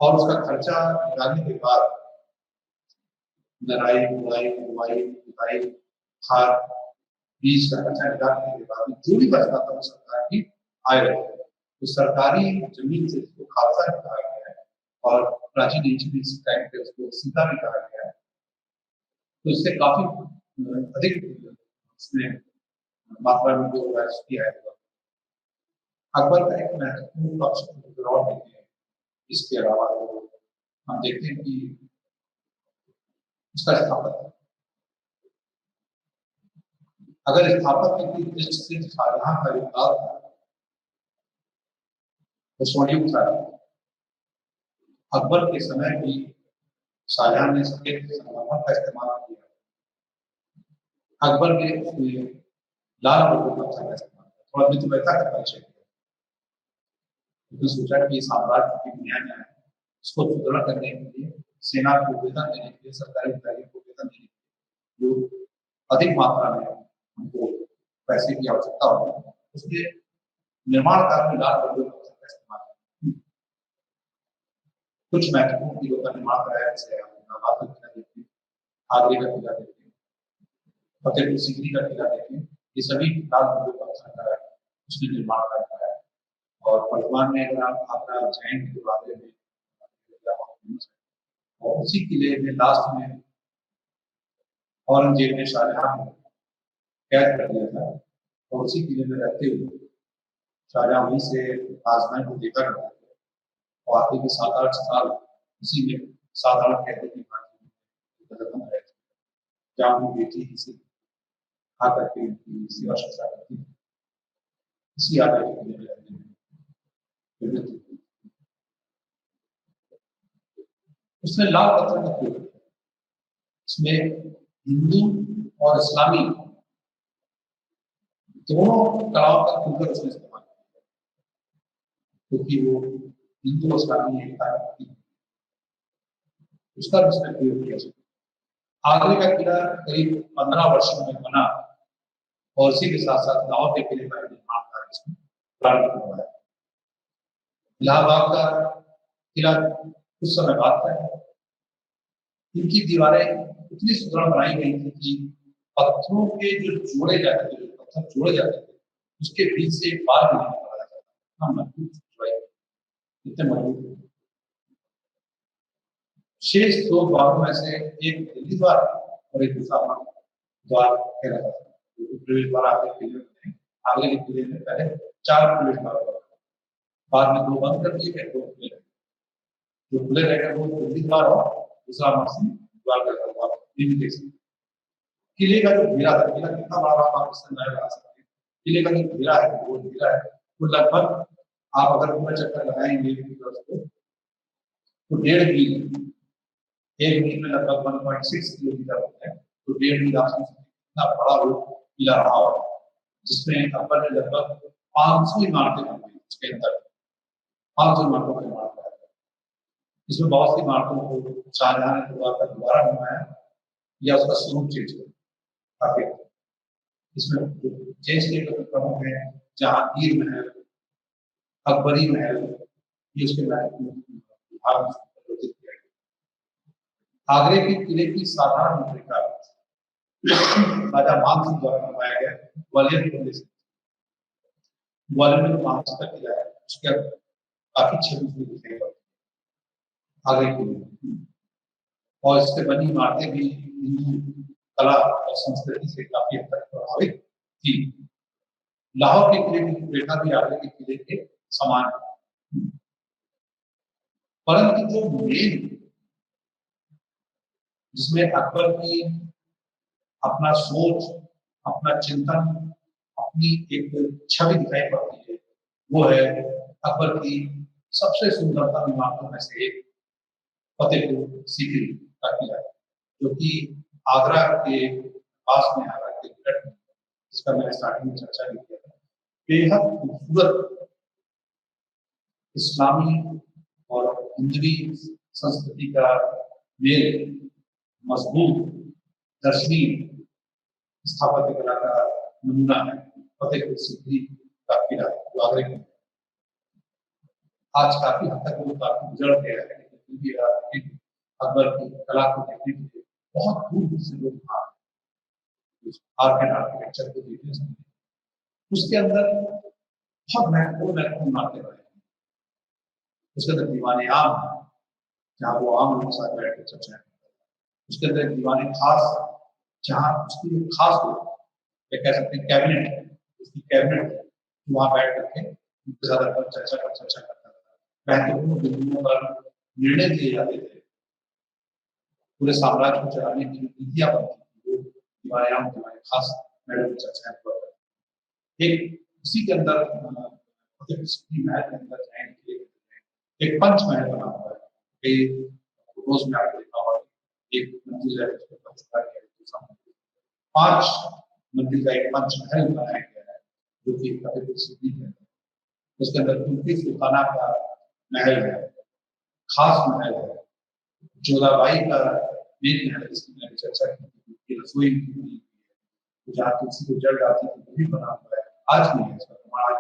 और उसका खर्चा निकालने के बाद नराई, बुआई, बुआई, जुताई, खाद, बीज का खर्चा निकालने के बाद जो भी बचता था वो सरकार की आय रहती है। तो सरकारी जमीन से इसको खालसा भी कहा गया है और प्राचीन एंशिएंट टाइम पे उसको सीता भी कहा गया है। तो इससे काफी अधिक उसने मात्रा में जो राजस्व किया है। अकबर का एक महत्वपूर्ण पक्ष और देखते हैं, इसके अलावा तो हम देखते हैं कि उसका स्थापत्य, अगर स्थापत्य की दृष्टि से शाहजहां का जो काल था वो स्वर्णिम था। अकबर के समय भी शाहजहां ने सफेद संगमरमर का इस्तेमाल किया। अकबर ने लाल रंग का इस्तेमाल किया, थोड़ा मित्रता का परिचय दिया। तो सोचा कि साम्राज्य की बुनियाद है, उसको सुदृढ़ करने के लिए, सेना को वेतन देने के लिए, सरकारी अधिकारियों को वेतन देने के लिए जो अधिक मात्रा में हमको पैसे की आवश्यकता होगी, उसके निर्माण कार्य में लाल रंग का इस्तेमाल किया। कुछ महत्वपूर्ण चीजों का निर्माण कराया, जैसे इलाहाबाद का किला देखते हैं, आगरे का किला देखते हैं, फतेहपुर सीकरी का किला देखते हैं, ये सभी लाल रंग का कराया, उसने निर्माण कार्य कराया। और वर्तमान में अगर आप आगरा जैन के बारे में, और उसी किले में लास्ट में औरंगजेब ने शाहजहां को कैद कर दिया था और उसी किले में रहते हुए शाहजहां वहीं से राजधानी को देखा करते थे और आगे के 7-8 साल उसी में साधारण कैदी की भांति जहाँ उनकी बेटी इसी खा करके सेवा शिक्षा करती थी, इसी आगे के किले में रहते हैं। उसने लाल पत्थर का प्रयोग किया। इसमें हिंदू और इस्लामी दोनों कलाओं का खुलकर उसने इस्तेमाल किया, क्योंकि वो हिंदू और इस्लामी एकता है, उसका भी उसने प्रयोग किया। आगरे का किला करीब 15 वर्षों में बना और इसी के साथ साथ लाहौर के किले का निर्माण कार्य इसमें प्रारंभ हुआ है। इलाहाबाद का किला कुछ समय बाद का है। इनकी दीवारें इतनी सुदृढ़ बनाई गई थी कि पत्थरों के जो जोड़े जाते थे, जो पत्थर जोड़े जाते थे, उसके बीच से एक बार नहीं निकाला जाता, इतना मजबूत, इतने मजबूत। शेष दो द्वारों में से एक दिल्ली द्वार और एक दूसरा द्वार कहला जाता है। प्रवेश द्वार आगे किले में, आगे के किले में पहले 4 प्रवेश द्वार, बाद में 2 बंद कर दिए गए, 2 खुले रहे। जो खुले रह गए वो दिल्ली द्वार और दूसरा मसीह द्वार कहलाता है। किले का जो घेरा था, किला कितना बड़ा आप इससे अंदाजा लगा सकते हैं। किले का जो घेरा है, वो घेरा है, वो लगभग आप अगर पूरा चक्कर लगाएंगे तो 1.5 मील, 1 मील में लगभग 1.6 किलोमीटर होता है, तो 1.5 मील आप समझ सकते हैं कितना बड़ा वो किला रहा होगा, जिसमें अकबर ने लगभग 500 इमारतें बनाई। उसके अंदर 500 इमारतों का निर्माण किया। इसमें बहुत सी इमारतों को शाहजहां ने दोबारा बनाया या उसका स्वरूप चेंज किया काफी। इसमें चेंज किए गए प्रमुख है जहांगीर महल, अकबरी महल, ये उसके भाग परिवर्तित किया गया। आगरे के किले की साधारण मुद्रिका राजा मान सिंह द्वारा बनवाया गया ग्वालियर किले से। ग्वालियर में मान सिंह का किला है, उसके काफी छवि दिखाई पड़ती है आगरे किले, और इससे बनी इमारतें भी हिंदू कला और संस्कृति से काफी हद तक प्रभावित थी। लाहौर के किले की रूपरेखा भी आगरे के किले के समान है, परंतु जो मेन जिसमें अकबर की अपना सोच, अपना चिंतन, अपनी एक छवि दिखाई पड़ती है, वो है अकबर की सबसे सुंदरतम इमारतों में से एक फतेहपुर सीकरी का किला, जो कि आगरा के पास में, आगरा के निकट में, जिसका मैंने स्टार्टिंग में चर्चा भी किया था। बेहद खूबसूरत इस्लामी और हिंदवी संस्कृति का मेल, मजबूत दर्शनीय स्थापत्य कला का नमूना है फतेहपुर सीकरी का किला, जो आगरे में आज काफी हद तक वो काफी गुजर गया है, लेकिन अकबर की कला को देखने के लिए बहुत दूर से लोग आर्किटेक्चर को देखने सकते। उसके अंदर बहुत महत्वपूर्ण इमारतें बने, उसके अंदर दीवाने आम है, जहाँ वो आम लोगों के साथ बैठ कर चर्चा करते हैं। उसके अंदर दीवाने खास, जहाँ उसकी जो खास लोग कह सकते हैं कैबिनेट है, उसकी कैबिनेट वहाँ बैठ करके उनके साथ चर्चा करता था। महत्वपूर्ण बिंदुओं पर निर्णय दिए जाते थे, पूरे साम्राज्य को चलाने की नीतियां बनती थी, वो दीवाने आम दीवाने खास मैडम चर्चाएं हुआ करती। एक उसी के अंदर महल के अंदर जाने के लिए एक पंच महल बना हुआ है, कई फोटोज में आपने देखा होगा, एक मंजिल है, उसको पंचकुला किया है, दूसरा मंजिल, 5 मंजिल का एक पंच महल बनाया गया है, जो कि फतेहपुर सीकरी है। उसके अंदर कुल्फी सुल्ताना का महल है, खास महल है, जोधाबाई का मेन महल, जिसकी मैंने चर्चा की, रसोई की, जहाँ तुलसी को जल डालती थी, वो भी बना हुआ है, आज भी है इसका प्रमाण।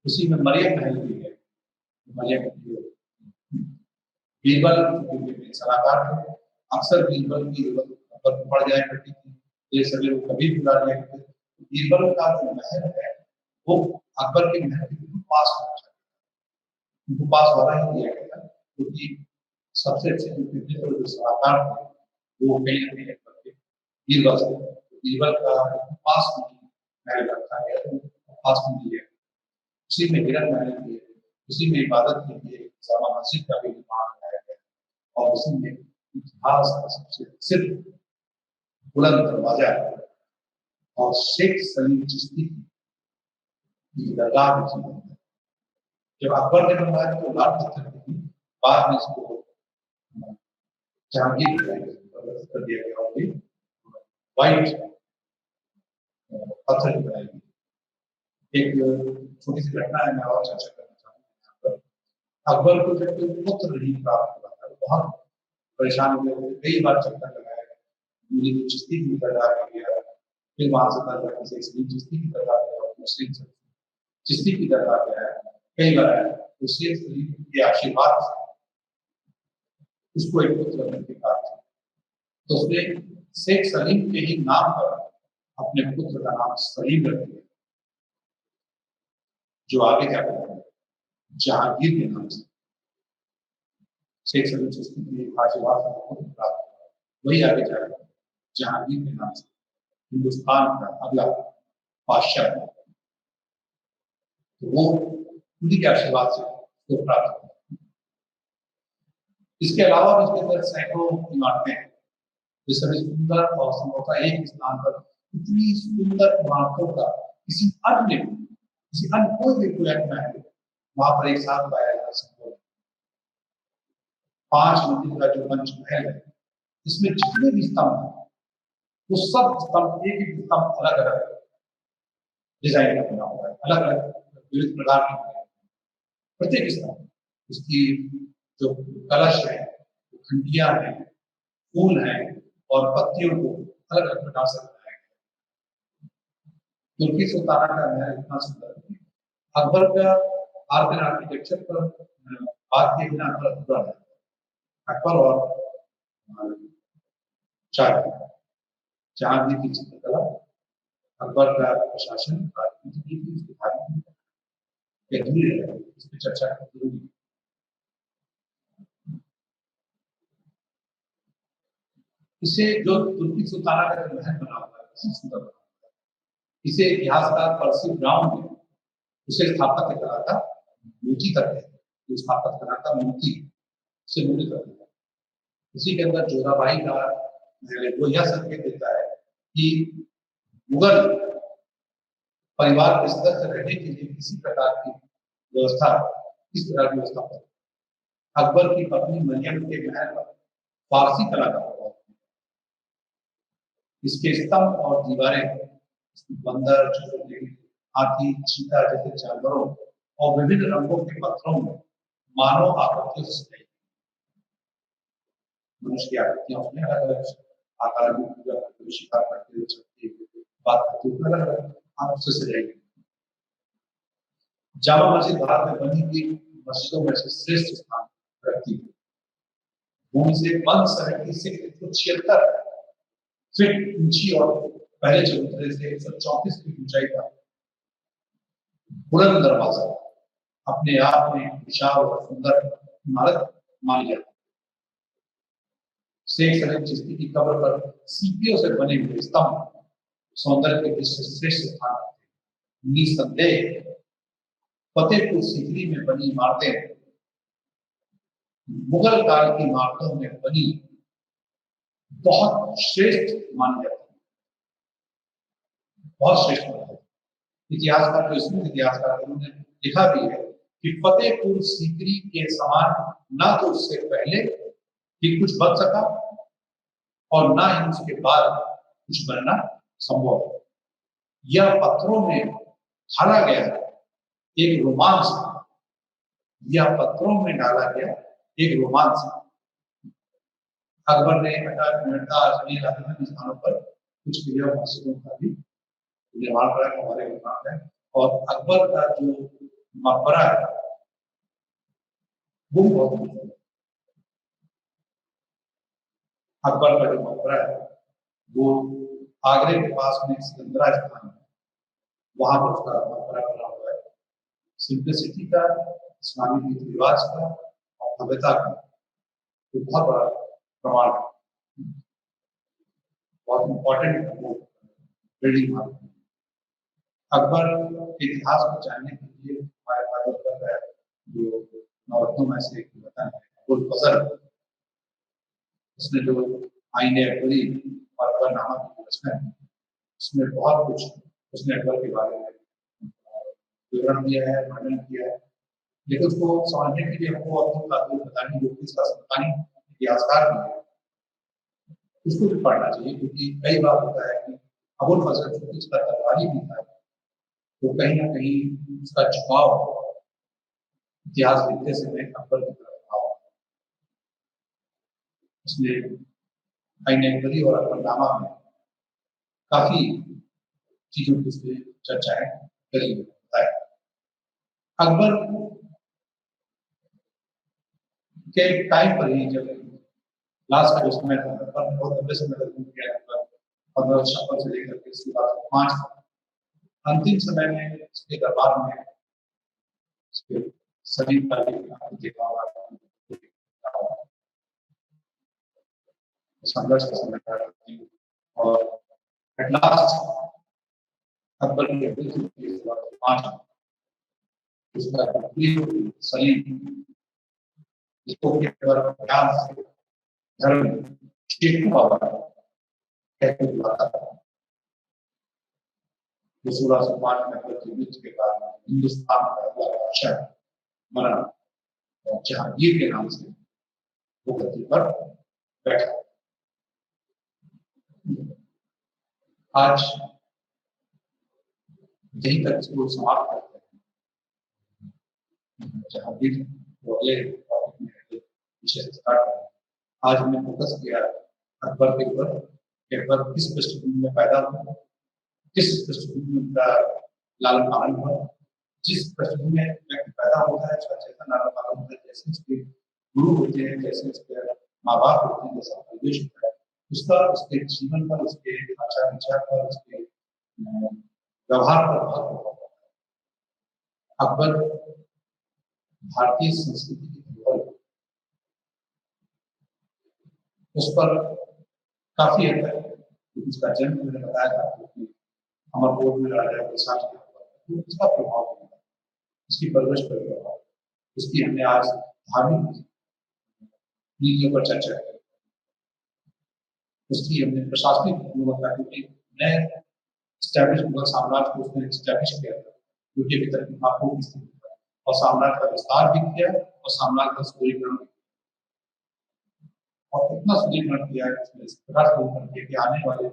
उसी में मरियम महल भी है, मरियम बीरबल सलाहकार थे, अक्सर बीरबल की जरूरत पर पड़ जाया करती थी, ये सभी लोग कभी बुला लिया करते थे। बीरबल का जो महल है वो अकबर के महल के बिल्कुल पास होना चाहिए, उनको पास वाला ही दिया गया था, क्योंकि सबसे अच्छे जो सलाहकार थे वो कहीं ना कहीं अकबर के बीरबल थे। बीरबल का पास में महल रखा गया, तो पास में दिया, उसी में हिरन महल भी है, उसी में इबादत के लिए जामा मस्जिद का भी निर्माण कराया गया, और उसी में इतिहास का सबसे प्रसिद्ध बुलंद दरवाजा और शेख सलीम चिश्ती की दरगाह भी है। जब अकबर ने बनवाया तो लाल पत्थर की थी, बाद में इसको जहांगीर कर दिया गया और ये व्हाइट पत्थर की बनाई गई। एक छोटी सी घटना है, मैं और चर्चा करना चाहूंगा यहाँ पर। अकबर को जब कोई पुत्र नहीं प्राप्त हुआ था, बहुत परेशान हो गए थे, कई बार चक्कर लगाया, मुझे चिश्ती की दरगाह में गया, फिर वहां से दरगाह से इसलिए चिश्ती की दरगाह गया, मुस्लिम से चिश्ती की दरगाह गया, कई बार आया, उससे के आशीर्वाद से उसको एक पुत्र बनने की बात थी, तो उसने शेख सलीम के ही नाम पर अपने पुत्र का नाम सलीम रख दिया, जो आगे जाकर जहांगीर के नाम से शेख सलीम चिश्ती के आशीर्वाद से पुत्र प्राप्त हुआ, वही आगे जाकर जहांगीर के नाम से हिंदुस्तान का अगला बादशाह, तो वो उन्हीं के आशीर्वाद से उसको प्राप्त हुआ। इसके अलावा भी इसके अंदर सैकड़ों इमारतें हैं, जो सभी सुंदर और संभवतः एक स्थान पर इतनी सुंदर इमारतों का किसी अन्य कोई भी प्रोजेक्ट में वहां पर एक साथ पाया जा सकता है। 5 मंजिल का जो पंचमहल है, इसमें जितने भी स्तंभ हैं, वो सब स्तंभ एक एक स्तंभ अलग अलग डिजाइन का बना हुआ है, अलग अलग विविध प्रकार के, प्रत्येक स्तंभ उसकी जो कलश है, घंटियां हैं, फूल हैं और पत्तियों को अलग अलग प्रकार से बनाया गया। तुर्की सुल्ताना का महल इतना सुंदर है। अकबर का आर्ट एंड आर्किटेक्चर पर बात किए बिना अकबर अधूरा है। अकबर और जहांगीर की चित्रकला, अकबर का प्रशासन, राजनीति की उसकी धार्मिक अधूरी है, इस पर चर्चा जरूरी है। इसे जो तुर्की सुल्ताना का महल बना हुआ है, बहुत सुंदर बना हुआ है। इसे इतिहासकार पर्सी ब्राउन ने उसे स्थापत्य कला का मूर्ति करते हैं, जो स्थापत्य कला का मूर्ति से मूर्ति करते हैं। इसी के अंदर जोधाबाई का वो यह संकेत देता है कि मुगल परिवार के सदस्य रहने के लिए किसी प्रकार की व्यवस्था, किस तरह की व्यवस्था, अकबर की पत्नी मरियम के महल पर फारसी कला का प्रभाव, इसके स्तंभ और दीवारें बंदर, हाथी, चीता जैसे जानवरों और विभिन्न रंगों के पत्थरों में मानव आकृतियों से सजाई, मनुष्य की आकृतियां उसमें अलग अलग आकार में पूजा करते हुए, शिकार करते हुए, चलते हुए, बात करते हुए अलग अलग आकृतियों से सजाई गई। जामा मस्जिद भारत में बनी हुई मस्जिदों में से श्रेष्ठ स्थान रखती है। भूमि से 176 फीट ऊंची और पहले चबूतरे से 134 फीट ऊंचाई का बुलंद दरवाजा अपने आप में विशाल और सुंदर इमारत मानी जाती है। शेख सलीम चिश्ती की कब्र पर सीपियों से बने हुए स्तंभ सौंदर्य के दृष्टि से श्रेष्ठ स्थान रखते हैं। निसंदेह फतेहपुर सीकरी में बनी इमारतें मुगल काल की इमारतों में बनी बहुत श्रेष्ठ मानी जाती है, बहुत श्रेष्ठ मानी जाती है। इतिहासकार, जो इसमें इतिहासकार उन्होंने लिखा भी है कि फतेहपुर सीकरी के समान ना तो उससे पहले भी कुछ बन सका और ना ही उसके बाद कुछ बनना संभव है। यह पत्थरों में ढाला गया एक रोमांच, यह पत्थरों में डाला गया एक रोमांच। अकबर ने स्थानों पर कुछ किले मस्जिदों का भी निर्माण करा, हमारे निर्माण है। और अकबर का जो मकबरा है वो बहुत है। अकबर का जो मकबरा है वो आगरे के पास में सिकंदरा स्थान है, वहां पर उसका मकबरा बना हुआ है। सिंप्लिसिटी का, इस्लामी रीति रिवाज का और भव्यता का तो बहुत बड़ा प्रमाण है, बहुत इंपॉर्टेंट बिल्डिंग। अकबर के इतिहास को जानने के लिए हमारे पास जो नौरत्नों में से एक बताया है अबुल फजल, उसने जो आईने अकबरी और अकबरनामा की रचना है, उसमें बहुत कुछ उसने अकबर के बारे में विवरण दिया है, वर्णन किया है। लेकिन उसको समझने के लिए हमको अपनी बातों बतानी होगी, इसका समकालीन इतिहासकार भी है, उसको भी पढ़ना चाहिए, क्योंकि कई बार होता है कि अबुल फजल चूंकि उसका तलवारी भी था, तो कहीं ना कहीं उसका झुकाव इतिहास लिखते समय अकबर की तरफ था। उसने आईने और अकबरनामा में काफी चीजों की उसने चर्चाएं करी बताया। अकबर के टाइम पर ही जब लास्ट का समय था, अकबर बहुत लंबे समय तक घूम गया, 1556 से लेकर के इसके बाद 5 अंतिम समय में इसके दरबार में सभी देखा हुआ संघर्ष का समय था, और एट लास्ट अकबर की 5 उसका सलीम इसको ज्ञान से धर्म कहते हुआ जो 1605 में अकबर के युद्ध के कारण हिंदुस्तान का अगला बादशाह बना, जहांगीर के नाम से वो गद्दी पर बैठा। आज यहीं तक इसको समाप्त करते हैं, जहांगीर वो अगले टॉपिक में विषय स्टार्ट करें। आज हमने फोकस किया अकबर के ऊपर कि अकबर किस पृष्ठभूमि में पैदा हुआ, किस पृष्ठभूमि में उनका लालन पालन हुआ। जिस पृष्ठभूमि में व्यक्ति पैदा होता है उसका चेतन लालन पालन होता है, जैसे उसके गुरु होते हैं, जैसे उसके माँ बाप होते हैं, जैसा परिवेश होता है, उसका उसके जीवन पर, उसके आचार विचार पर, उसके व्यवहार पर बहुत प्रभाव पड़ता है। अकबर भारतीय संस्कृति की धरोहर, उस पर काफी हद तक उसका जन्म मैंने बताया था कि अमरकोट में राजा के साथ तो उसका प्रभाव पड़ा, उसकी परवरिश पर प्रभाव, उसकी हमने आज धार्मिक नीतियों पर चर्चा की, उसकी हमने प्रशासनिक गुणवत्ता, क्योंकि नए स्टैब्लिश मुगल साम्राज्य को उसने स्टैब्लिश किया था, जो कि अभी तक महत्वपूर्ण स्थिति था, और साम्राज्य का विस्तार भी किया और साम्राज्य का सुदृढ़ीकरण भी, और इतना सुदृढ़ीकरण किया है उसने, इस प्रकार सुदृढ़ीकरण किया कि आने वाले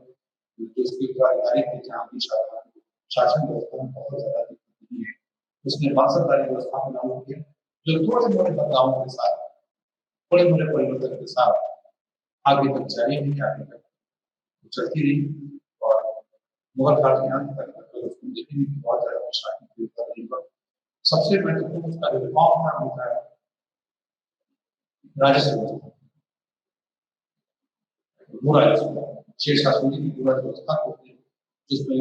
जो उसके उत्तराधिकारी थे, जहाँ की शासन व्यवस्था में बहुत ज्यादा दिक्कत नहीं है, उसने मानसदारी व्यवस्था को लागू किया, जो थोड़े मोटे बदलावों के साथ, थोड़े मोटे परिवर्तन के साथ आगे तक जारी रही, आगे तक चलती रही, और मुगल काल के अंत तक उसको देखने की बहुत ज्यादा प्रशासनिक। सबसे महत्वपूर्ण उसका जो रिफॉर्म था होता है राजस्व व्यवस्था, वो राजस्व शेरशाह सूरी की पूरा व्यवस्था को जिसमें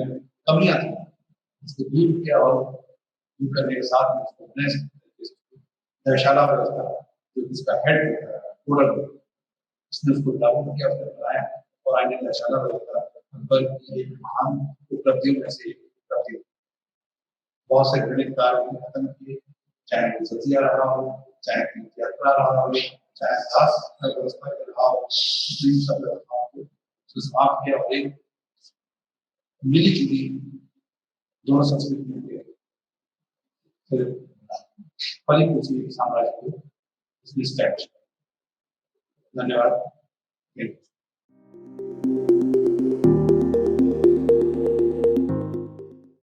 कमियां थी उसको दूर किया, और दूर करने के साथ में उसको नए धर्मशाला व्यवस्था जो इसका हेड होता है टोटल, उसने उसको लागू किया, उसने बनाया, और आगे धर्मशाला व्यवस्था अकबर की एक महान उपलब्धियों में से उपलब्धि। बहुत से गणित कार्य खत्म किए, चाहे वो सजिया रहा हो, चाहे यात्रा रहा हो, चाहे दास व्यवस्था के रहा हो, इन सब व्यवस्थाओं को समाप्त किया, और एक मिली जुली दोनों संस्कृतियों के फिर फली फूसी साम्राज्य को इसने स्टैब्लिश किया। धन्यवाद।